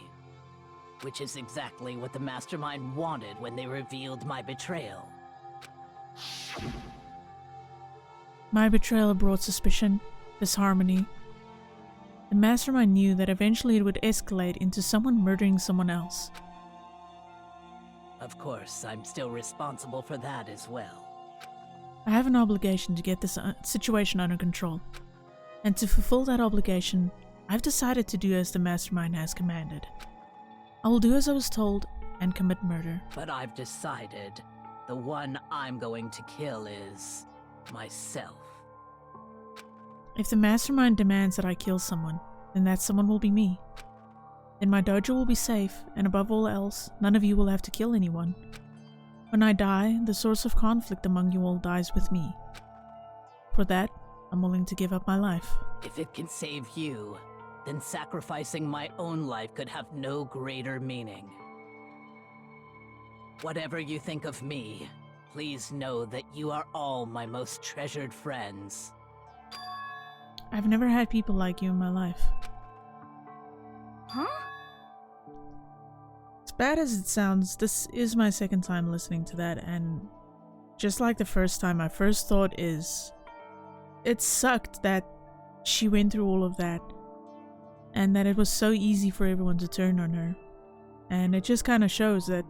Which is exactly what the Mastermind wanted when they revealed my betrayal. My betrayal brought suspicion, disharmony. The Mastermind knew that eventually it would escalate into someone murdering someone else. Of course, I'm still responsible for that as well. I have an obligation to get this situation under control. And to fulfill that obligation, I've decided to do as the Mastermind has commanded. I will do as I was told and commit murder. But I've decided the one I'm going to kill is myself. If the Mastermind demands that I kill someone, then that someone will be me. Then my dojo will be safe, and above all else, none of you will have to kill anyone. When I die, the source of conflict among you all dies with me. For that, I'm willing to give up my life. If it can save you, then sacrificing my own life could have no greater meaning. Whatever you think of me, please know that you are all my most treasured friends. I've never had people like you in my life. Huh? As bad as it sounds, this is my second time listening to that, and just like the first time, my first thought is it sucked that she went through all of that and that it was so easy for everyone to turn on her. And it just kind of shows that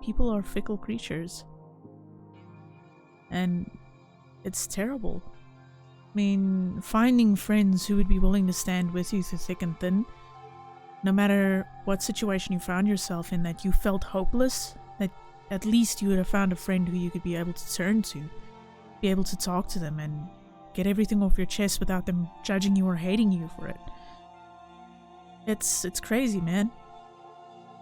people are fickle creatures. And it's terrible. I mean, finding friends who would be willing to stand with you through thick and thin, no matter what situation you found yourself in, that you felt hopeless, that at least you would have found a friend who you could be able to turn to, be able to talk to them and get everything off your chest without them judging you or hating you for it. It's crazy, man.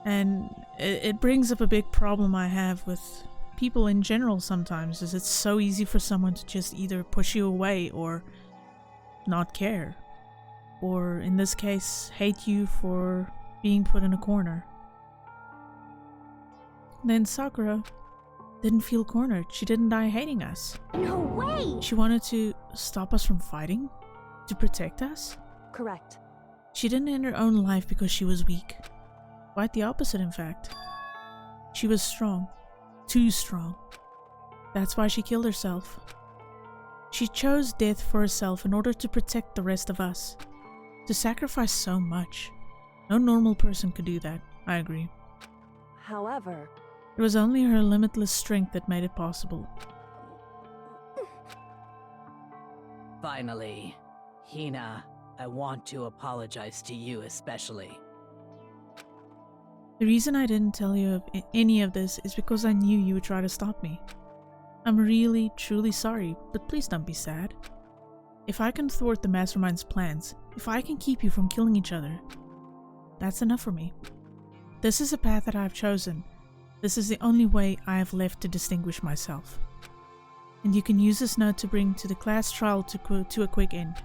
And it brings up a big problem I have with people in general sometimes, is it's so easy for someone to just either push you away or not care. Or in this case, hate you for being put in a corner. Then Sakura didn't feel cornered. She didn't die hating us. No way! She wanted to stop us from fighting, to protect us. Correct. She didn't end her own life because she was weak. Quite the opposite, in fact. She was strong. Too strong. That's why she killed herself. She chose death for herself in order to protect the rest of us. To sacrifice so much. No normal person could do that, I agree. However, It was only her limitless strength that made it possible. Finally, Hina, I want to apologize to you especially. The reason I didn't tell you of any of this is because I knew you would try to stop me. I'm really, truly sorry, but please don't be sad. If I can thwart the Mastermind's plans, if I can keep you from killing each other, that's enough for me. This is a path that I've chosen. This is the only way I have left to distinguish myself. And you can use this note to bring to the class trial to a quick end.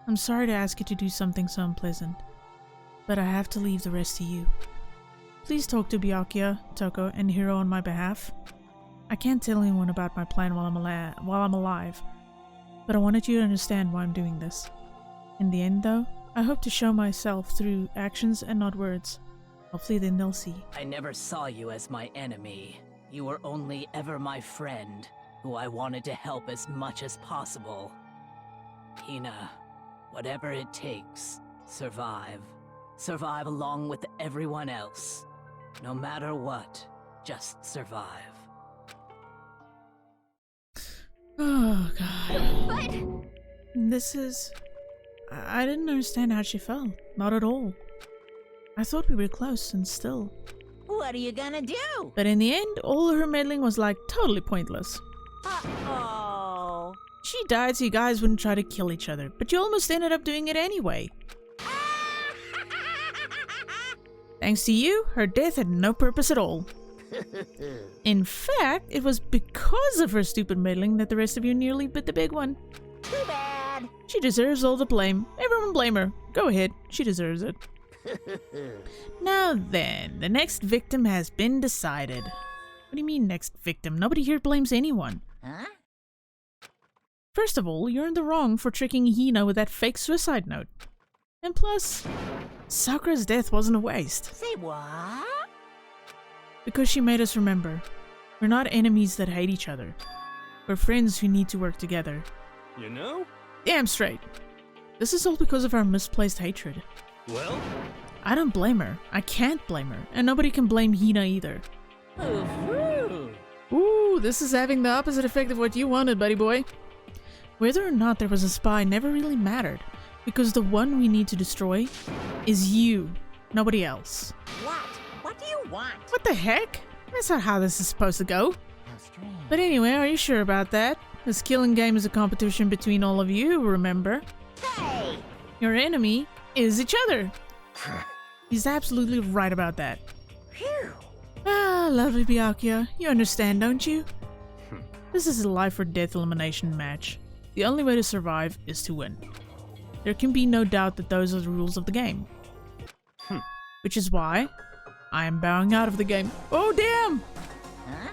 I'm sorry to ask you to do something so unpleasant, but I have to leave the rest to you. Please talk to Byakuya, Toko, and Hiro on my behalf. I can't tell anyone about my plan while I'm alive, but I wanted you to understand why I'm doing this. In the end, though, I hope to show myself through actions and not words. Hopefully then they'll see. I never saw you as my enemy. You were only ever my friend, who I wanted to help as much as possible. Hina, whatever it takes, survive. Survive along with everyone else. No matter what, just survive. Oh god. But This is... I didn't understand how she felt. Not at all. I thought we were close and still. What are you gonna do? But in the end, all her meddling was like totally pointless. Uh-oh. She died so you guys wouldn't try to kill each other, but you almost ended up doing it anyway. Thanks to you, her death had no purpose at all. In fact, it was because of her stupid meddling that the rest of you nearly bit the big one. Too bad. She deserves all the blame. Everyone blame her. Go ahead, she deserves it. Now then, the next victim has been decided. What do you mean next victim? Nobody here blames anyone. Huh? First of all, you're in the wrong for tricking Hina with that fake suicide note. And plus, Sakura's death wasn't a waste. Say what? Because she made us remember. We're not enemies that hate each other. We're friends who need to work together. You know? Damn straight. This is all because of our misplaced hatred. Well, I don't blame her. I can't blame her. And nobody can blame Hina either. Ooh, this is having the opposite effect of what you wanted, buddy boy. Whether or not there was a spy never really mattered, because the one we need to destroy is you, nobody else. What? What do you want? What the heck? That's not how this is supposed to go. How strange. But anyway, are you sure about that? This killing game is a competition between all of you, remember? Hey! Your enemy is each other. He's absolutely right about that. Phew. Ah, lovely Byakuya. You understand, don't you? This is a life or death elimination match. The only way to survive is to win. There can be no doubt that those are the rules of the game. Which is why I am bowing out of the game. Oh damn! Huh?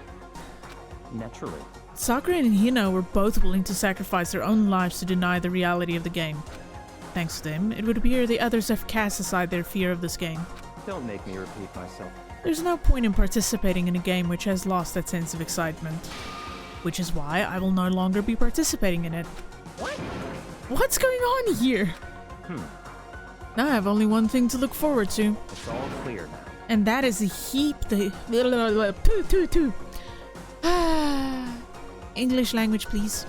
Naturally. Sakura and Hino were both willing to sacrifice their own lives to deny the reality of the game. Thanks to them, it would appear the others have cast aside their fear of this game. Don't make me repeat myself. There's no point in participating in a game which has lost that sense of excitement. Which is why I will no longer be participating in it. What? What's going on here? Now I have only one thing to look forward to. It's all clear now. And that is English language, please.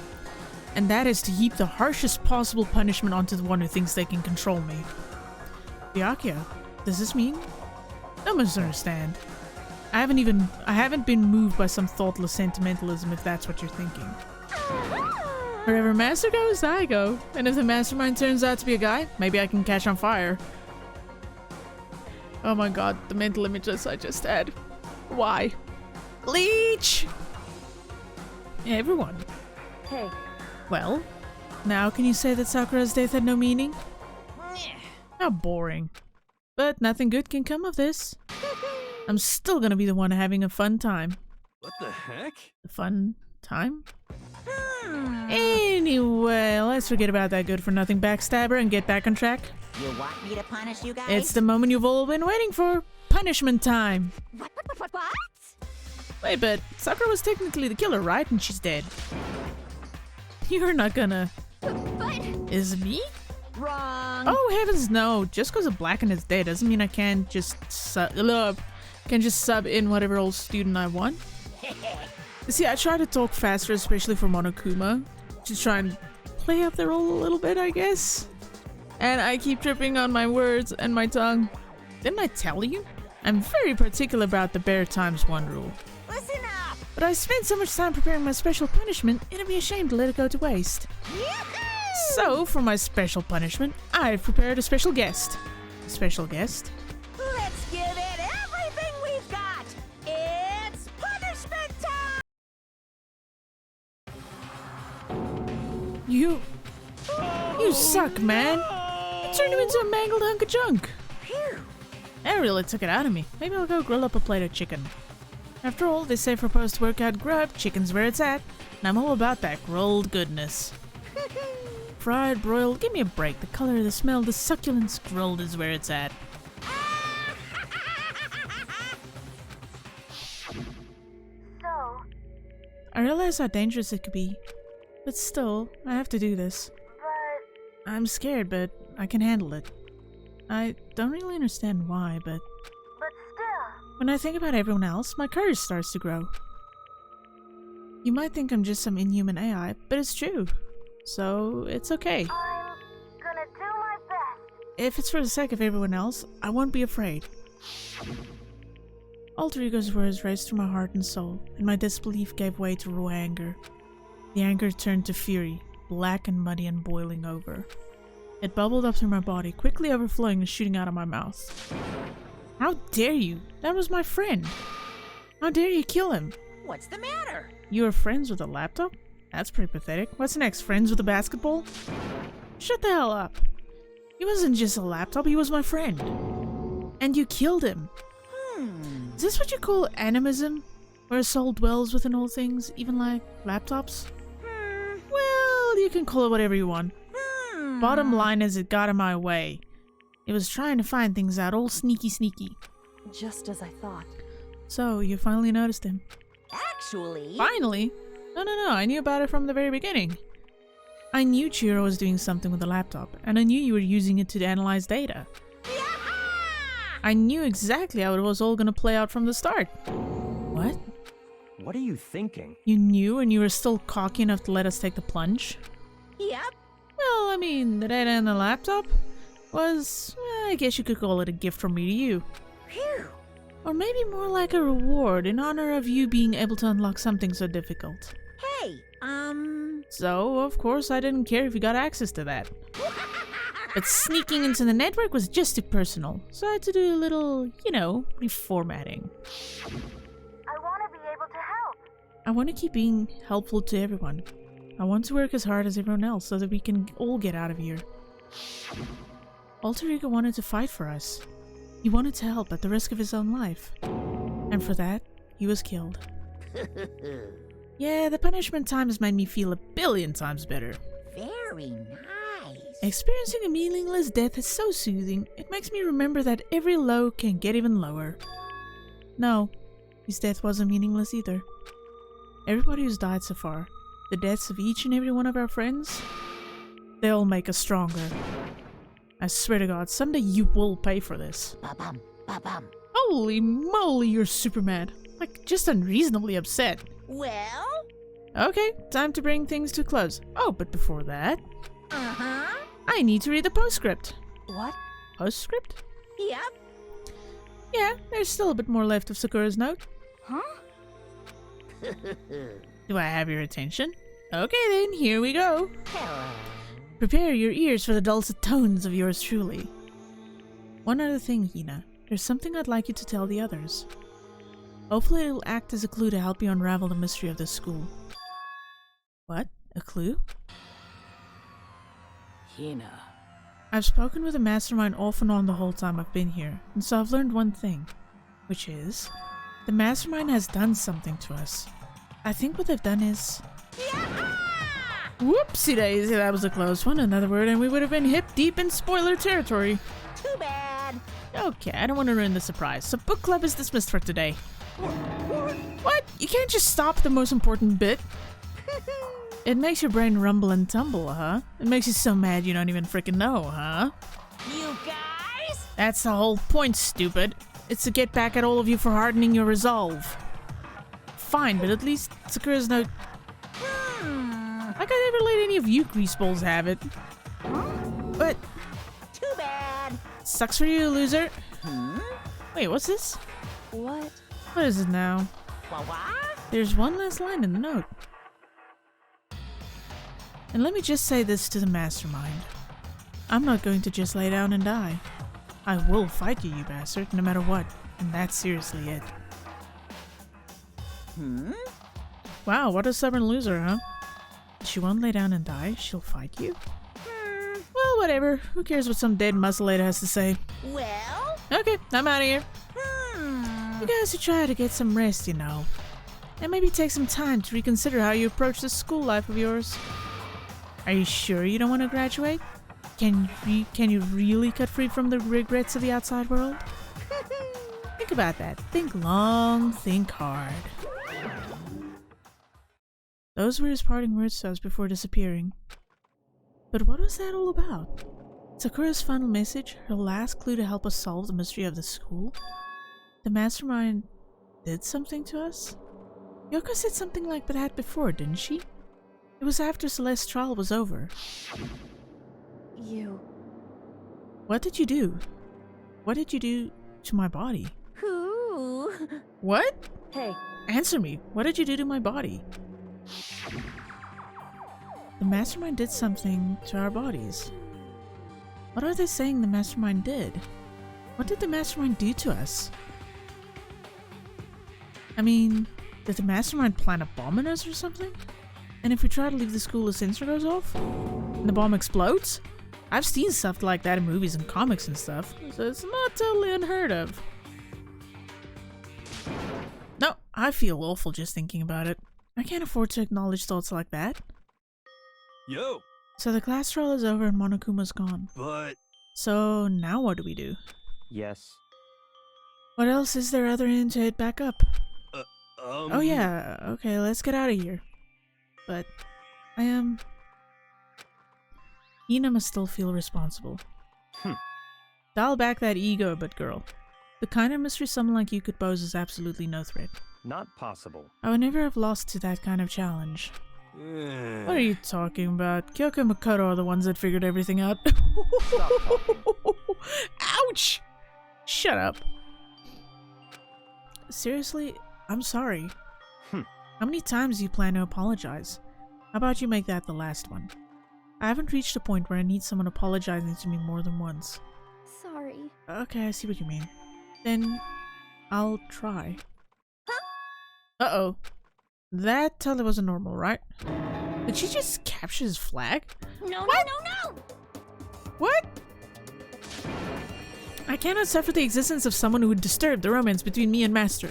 And that is to heap the harshest possible punishment onto the one who thinks they can control me. Byakuya, does this mean? Don't misunderstand. I haven't been moved by some thoughtless sentimentalism, if that's what you're thinking. Wherever master goes, I go. And if the mastermind turns out to be a guy, maybe I can catch on fire. Oh my god, the mental images I just had. Why? Leech! Everyone. Hey, Well, now can you say that Sakura's death had no meaning? How boring. But nothing good can come of this. I'm still gonna be the one having a fun time. What the heck? A fun time? Anyway, let's forget about that good-for-nothing backstabber and get back on track. You want me to punish you guys? It's the moment you've all been waiting for. Punishment time. What? Wait, but Sakura was technically the killer, right? And she's dead. You're not gonna... But Is it me? Wrong. Oh, heavens no. Just because a blackened is dead doesn't mean I can't just sub in whatever old student I want. See, I try to talk faster, especially for Monokuma, to try and play up the role a little bit, I guess. And I keep tripping on my words and my tongue. Didn't I tell you? I'm very particular about the bare times one rule. Listen up. But I spent so much time preparing my special punishment, it'd be a shame to let it go to waste. So, for my special punishment, I've prepared a special guest. A special guest? Let's give it everything we've got. It's punishment time. You suck, man. You turned him into a mangled hunk of junk. Phew. That really took it out of me. Maybe I'll go grill up a plate of chicken. After all, they say for post-workout grub, chicken's where it's at. And I'm all about that grilled goodness. Fried, broiled, give me a break. The color, the smell, the succulence, grilled is where it's at. So, I realize how dangerous it could be. But still, I have to do this. but I'm scared, but I can handle it. I don't really understand why, but still. when I think about everyone else, my courage starts to grow. You might think I'm just some inhuman AI, but it's true. So, it's okay. I'm gonna do my best. If it's for the sake of everyone else, I won't be afraid. Alter Ego's words raced through my heart and soul, and my disbelief gave way to raw anger. The anger turned to fury, black and muddy and boiling over. It bubbled up through my body, quickly overflowing and shooting out of my mouth. How dare you? That was my friend. How dare you kill him? What's the matter? You were friends with a laptop? That's pretty pathetic. What's next? Friends with a basketball? Shut the hell up. He wasn't just a laptop, he was my friend. And you killed him. Is this what you call animism? Where a soul dwells within all things, even like laptops? Well, you can call it whatever you want. Bottom line is it got in my way. It was trying to find things out, all sneaky. just as I thought. So, you finally noticed him. Actually... Finally? No, I knew about it from the very beginning. I knew Chihiro was doing something with the laptop, and I knew you were using it to analyze data. I knew exactly how it was all gonna play out from the start. What? What are you thinking? You knew and you were still cocky enough to let us take the plunge? Yep. Well, I mean, the data in the laptop was, I guess you could call it a gift from me to you. Phew. Or maybe more like a reward in honor of you being able to unlock something so difficult. Hey, So, of course, I didn't care if you got access to that. But sneaking into the network was just too personal, so I had to do a little, reformatting. I want to be able to help. I want to keep being helpful to everyone. I want to work as hard as everyone else so that we can all get out of here. Alter Ego wanted to fight for us. He wanted to help at the risk of his own life. And for that, he was killed. Yeah, the punishment time has made me feel a billion times better. Very nice. Experiencing a meaningless death is so soothing. It makes me remember that every low can get even lower. No, his death wasn't meaningless either. Everybody who's died so far, the deaths of each and every one of our friends, they all make us stronger. I swear to God, someday you will pay for this. Ba-bum, ba-bum. Holy moly, you're super mad. Like, just unreasonably upset. Well? Okay, time to bring things to a close. Oh, but before that, Uh-huh. I need to read the postscript. What? Postscript? Yep. Yeah, there's still a bit more left of Sakura's note. Huh? Do I have your attention? Okay then, here we go. Hello. Prepare your ears for the dulcet tones of yours truly. One other thing, Hina. There's something I'd like you to tell the others. Hopefully it'll act as a clue to help you unravel the mystery of this school. What? A clue? Hina. I've spoken with the mastermind off and on the whole time I've been here, and so I've learned one thing. Which is, the mastermind has done something to us. I think what they've done is... Whoopsie daisy, that was a close one, another word, and we would have been hip deep in spoiler territory. Too bad. Okay, I don't want to ruin the surprise, so book club is dismissed for today. What? You can't just stop the most important bit. It makes your brain rumble and tumble, huh? It makes you so mad you don't even frickin' know, huh? You guys? That's the whole point, stupid. It's to get back at all of you for hardening your resolve. Fine, but at least Sakura's note... I can't ever let any of you greaseballs have it. But... Too bad. Sucks for you, loser. Wait, what's this? What? What is it now? What? There's one last line in the note. And let me just say this to the mastermind. I'm not going to just lay down and die. I will fight you, you bastard, no matter what. And that's seriously it. Wow, what a stubborn loser, huh? She won't lay down and die, she'll fight you? Well, whatever. Who cares what some dead muscle lady has to say? Well? Okay, I'm out of here. You guys should try to get some rest, you know. And maybe take some time to reconsider how you approach this school life of yours. Are you sure you don't want to graduate? Can you really cut free from the regrets of the outside world? Think about that. Think long, think hard. Those were his parting words to us before disappearing. But what was that all about? Sakura's final message, her last clue to help us solve the mystery of the school? The mastermind did something to us? Yoko said something like that before, didn't she? It was after Celeste's trial was over. You... What did you do? What did you do to my body? Who? What? Hey, Answer me. What did you do to my body? The mastermind did something to our bodies. What are they saying the mastermind did? What did the mastermind do to us? I mean, did the mastermind plant a bomb in us or something? And if we try to leave the school, the sensor goes off? And the bomb explodes? I've seen stuff like that in movies and comics and stuff, so it's not totally unheard of. No, I feel awful just thinking about it. I can't afford to acknowledge thoughts like that. Yo, So the class trial is over and Monokuma's gone. but So now what do we do? Yes. What else is there other than to hit back up? Oh yeah, okay, let's get out of here. But Hina must still feel responsible. Dial back that ego a bit, girl. The kind of mystery someone like you could pose is absolutely no threat. Not possible. I would never have lost to that kind of challenge. Eh. What are you talking about? Kyoko and Makoto are the ones that figured everything out. Stop talking. Ouch! Shut up. Seriously, I'm sorry. How many times do you plan to apologize? How about you make that the last one? I haven't reached a point where I need someone apologizing to me more than once. Sorry. Okay, I see what you mean. Then, I'll try. Uh-oh. That totally wasn't normal, right? Did she just capture his flag? No, What? no, no, no! What? I cannot suffer the existence of someone who would disturb the romance between me and Master.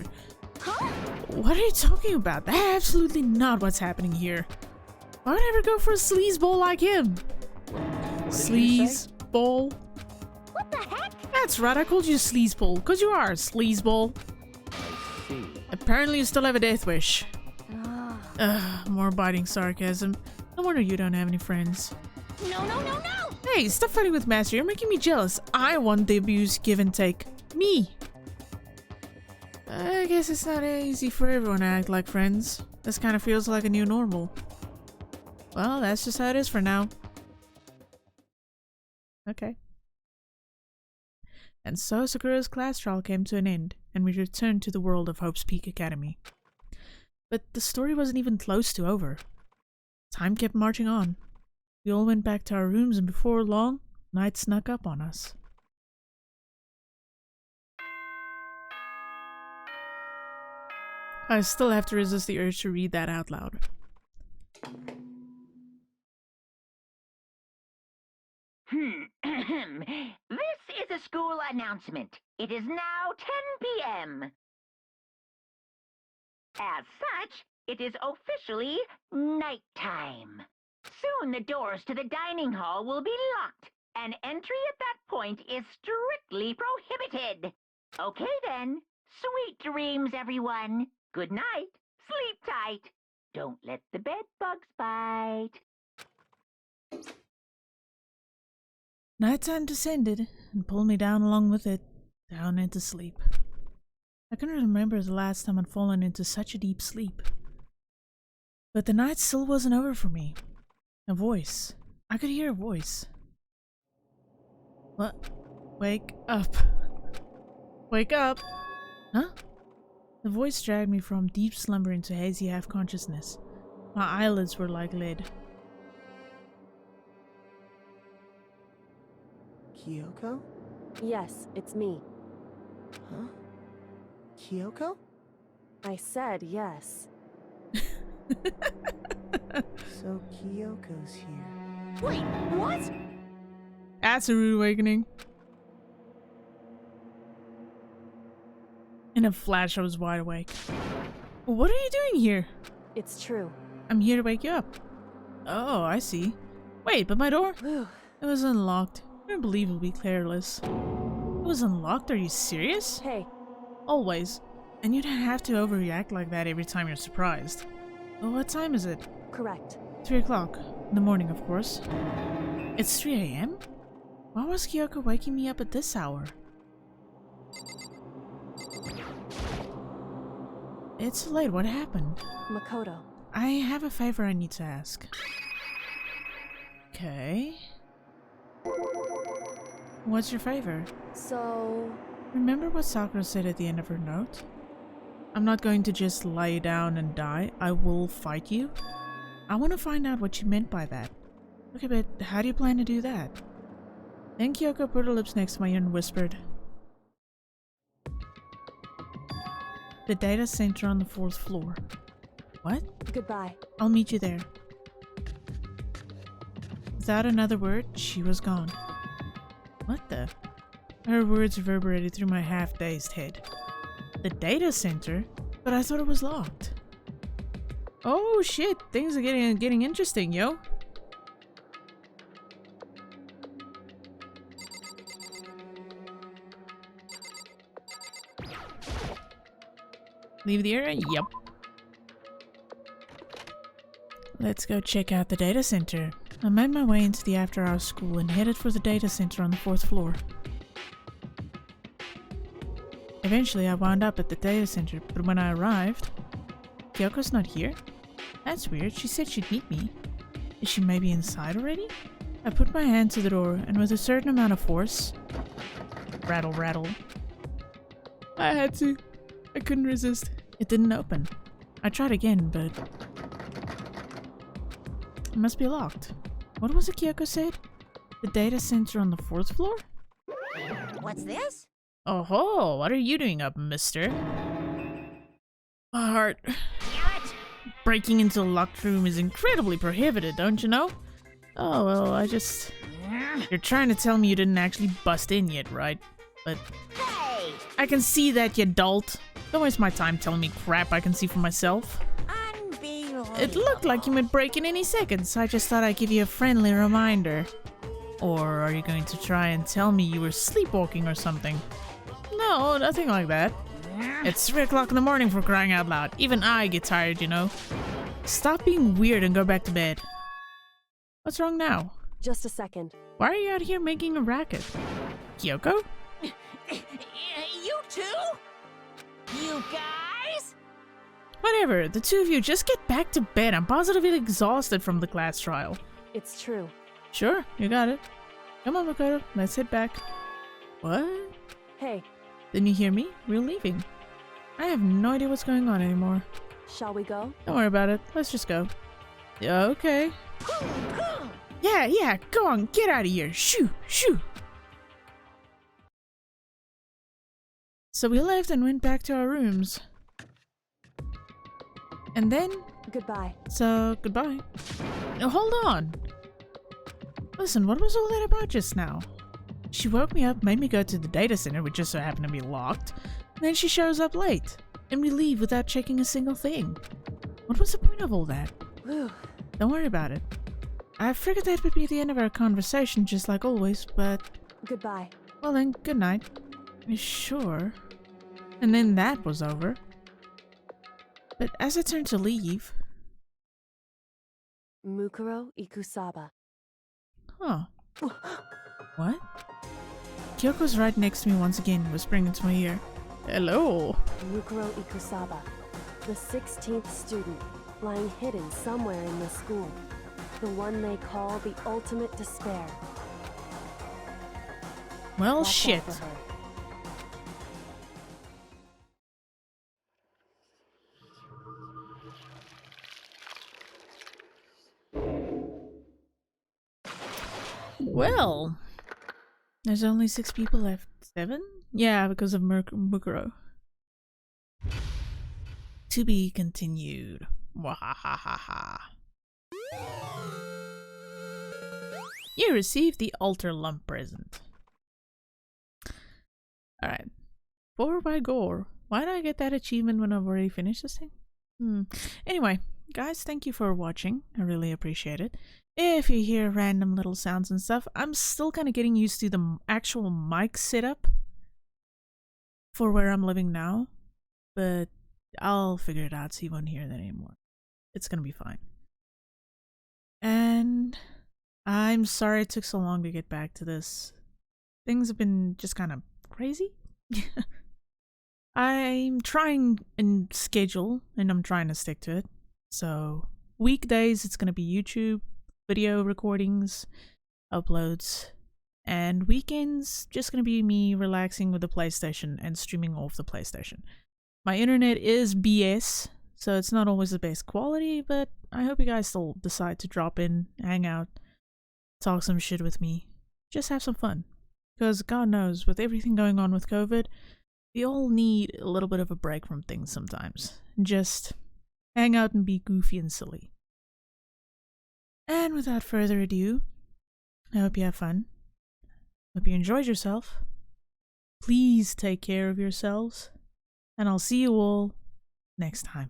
Huh? What are you talking about? That's absolutely not what's happening here. Why would I ever go for a sleazeball like him? Sleazeball? What the heck? That's right, I called you a sleazeball, because you are a sleazeball. I see. Apparently you still have a death wish. More biting sarcasm. No wonder you don't have any friends. No, no, no, no! Hey, stop fighting with Master, you're making me jealous. I want the abuse, give and take. Me! I guess it's not easy for everyone to act like friends. This kind of feels like a new normal. Well, that's just how it is for now. Okay. And so Sakura's class trial came to an end, and we returned to the world of Hope's Peak Academy. But the story wasn't even close to over. Time kept marching on. We all went back to our rooms, and before long, night snuck up on us. I still have to resist the urge to read that out loud. This is a school announcement. It is now 10 p.m. As such, it is officially nighttime. Soon the doors to the dining hall will be locked, and entry at that point is strictly prohibited. Okay then, sweet dreams, everyone. Good night, sleep tight. Don't let the bed bugs bite. Nighttime descended and pulled me down along with it, down into sleep. I couldn't remember the last time I'd fallen into such a deep sleep. But the night still wasn't over for me. A voice. I could hear a voice. What? Wake up. Wake up! Huh? The voice dragged me from deep slumber into hazy half-consciousness. My eyelids were like lead. Kyoko? Yes, it's me. Huh? Kyoko? I said yes. So Kyoko's here. Wait, what? That's a rude awakening. In a flash, I was wide awake. What are you doing here? It's true. I'm here to wake you up. Oh, I see. Wait, but my door? Whew. It was unlocked. Unbelievably careless. It was unlocked? Are you serious? Hey, Always. And you don't have to overreact like that every time you're surprised. Well, what time is it? correct. 3 o'clock. In the morning, of course. It's 3 a.m.? Why was Kyoko waking me up at this hour? It's late. What happened? Makoto. I have a favor I need to ask. Okay. What's your favor? So... Remember what Sakura said at the end of her note? I'm not going to just lie down and die. I will fight you. I want to find out what she meant by that. Okay, but how do you plan to do that? Then Kyoko put her lips next to my ear and whispered. The data center on the 4th floor. What? Goodbye. I'll meet you there. Without another word, she was gone. What the? Her words reverberated through my half-dazed head. The data center? But I thought it was locked. Oh shit, things are getting interesting, yo. Leave the area? Yep. Let's go check out the data center. I made my way into the after-hours school and headed for the data center on the 4th floor. Eventually, I wound up at the data center, but when I arrived, Kyoko's not here? That's weird. She said she'd meet me. Is she maybe inside already? I put my hand to the door, and with a certain amount of force... Rattle, rattle. I had to. I couldn't resist. It didn't open. I tried again, but... It must be locked. What was it Kyoko said? The data center on the 4th floor? What's this? Oh ho, what are you doing up, mister? My heart. What? Breaking into a locked room is incredibly prohibited, don't you know? Oh well, You're trying to tell me you didn't actually bust in yet, right? But... Hey! I can see that, you dolt. Don't waste my time telling me crap I can see for myself. Unbelievable. It looked like you might break in any second, so I just thought I'd give you a friendly reminder. Or are you going to try and tell me you were sleepwalking or something? No, nothing like that. It's 3 o'clock in the morning, for crying out loud. Even I get tired, you know. Stop being weird and go back to bed. What's wrong now? Just a second. Why are you out here making a racket? Kyoko? You too? You guys? Whatever, the two of you just get back to bed. I'm positively exhausted from the class trial. It's true. Sure, you got it. Come on, Makoto, let's head back. What? Hey, Didn't you hear me? We're leaving. I have no idea what's going on anymore. shall we go? Don't worry about it. Let's just go. Yeah, okay. Yeah, go on, get out of here. Shoo, shoo. So we left and went back to our rooms. And then, Goodbye. so goodbye. No, hold on. Listen, what was all that about just now? She woke me up, made me go to the data center, which just so happened to be locked. And then she shows up late. And we leave without checking a single thing. What was the point of all that? Whew. Don't worry about it. I figured that would be the end of our conversation, just like always, but... Goodbye. Well then, good night. You sure? And then that was over. But as I turned to leave... Mukuro Ikusaba. Huh. What? Kyoko's right next to me once again, whispering into my ear. Hello. Mukuro Ikusaba. The 16th student, lying hidden somewhere in the school. The one they call the ultimate despair. Well, Watch out shit. for her. Well, there's only 6 people left. 7? Yeah, because of Mukuro. To be continued. Wahahaha. You received the altar lump present. Alright. 4 by Gore. Why did I get that achievement when I've already finished this thing? Anyway, guys, thank you for watching. I really appreciate it. If you hear random little sounds and stuff, I'm still kind of getting used to the actual mic setup for where I'm living now. But I'll figure it out so you won't hear that anymore. It's gonna be fine. And I'm sorry it took so long to get back to this. Things have been just kind of crazy. I'm trying and schedule, and I'm trying to stick to it. So weekdays it's gonna be YouTube video recordings, uploads, and weekends just gonna be me relaxing with the PlayStation and streaming off the PlayStation. My internet is BS, so it's not always the best quality, but I hope you guys still decide to drop in, hang out, talk some shit with me, just have some fun. Because God knows, with everything going on with COVID, we all need a little bit of a break from things sometimes. Just hang out and be goofy and silly. And without further ado, I hope you have fun. Hope you enjoyed yourself. Please take care of yourselves. And I'll see you all next time.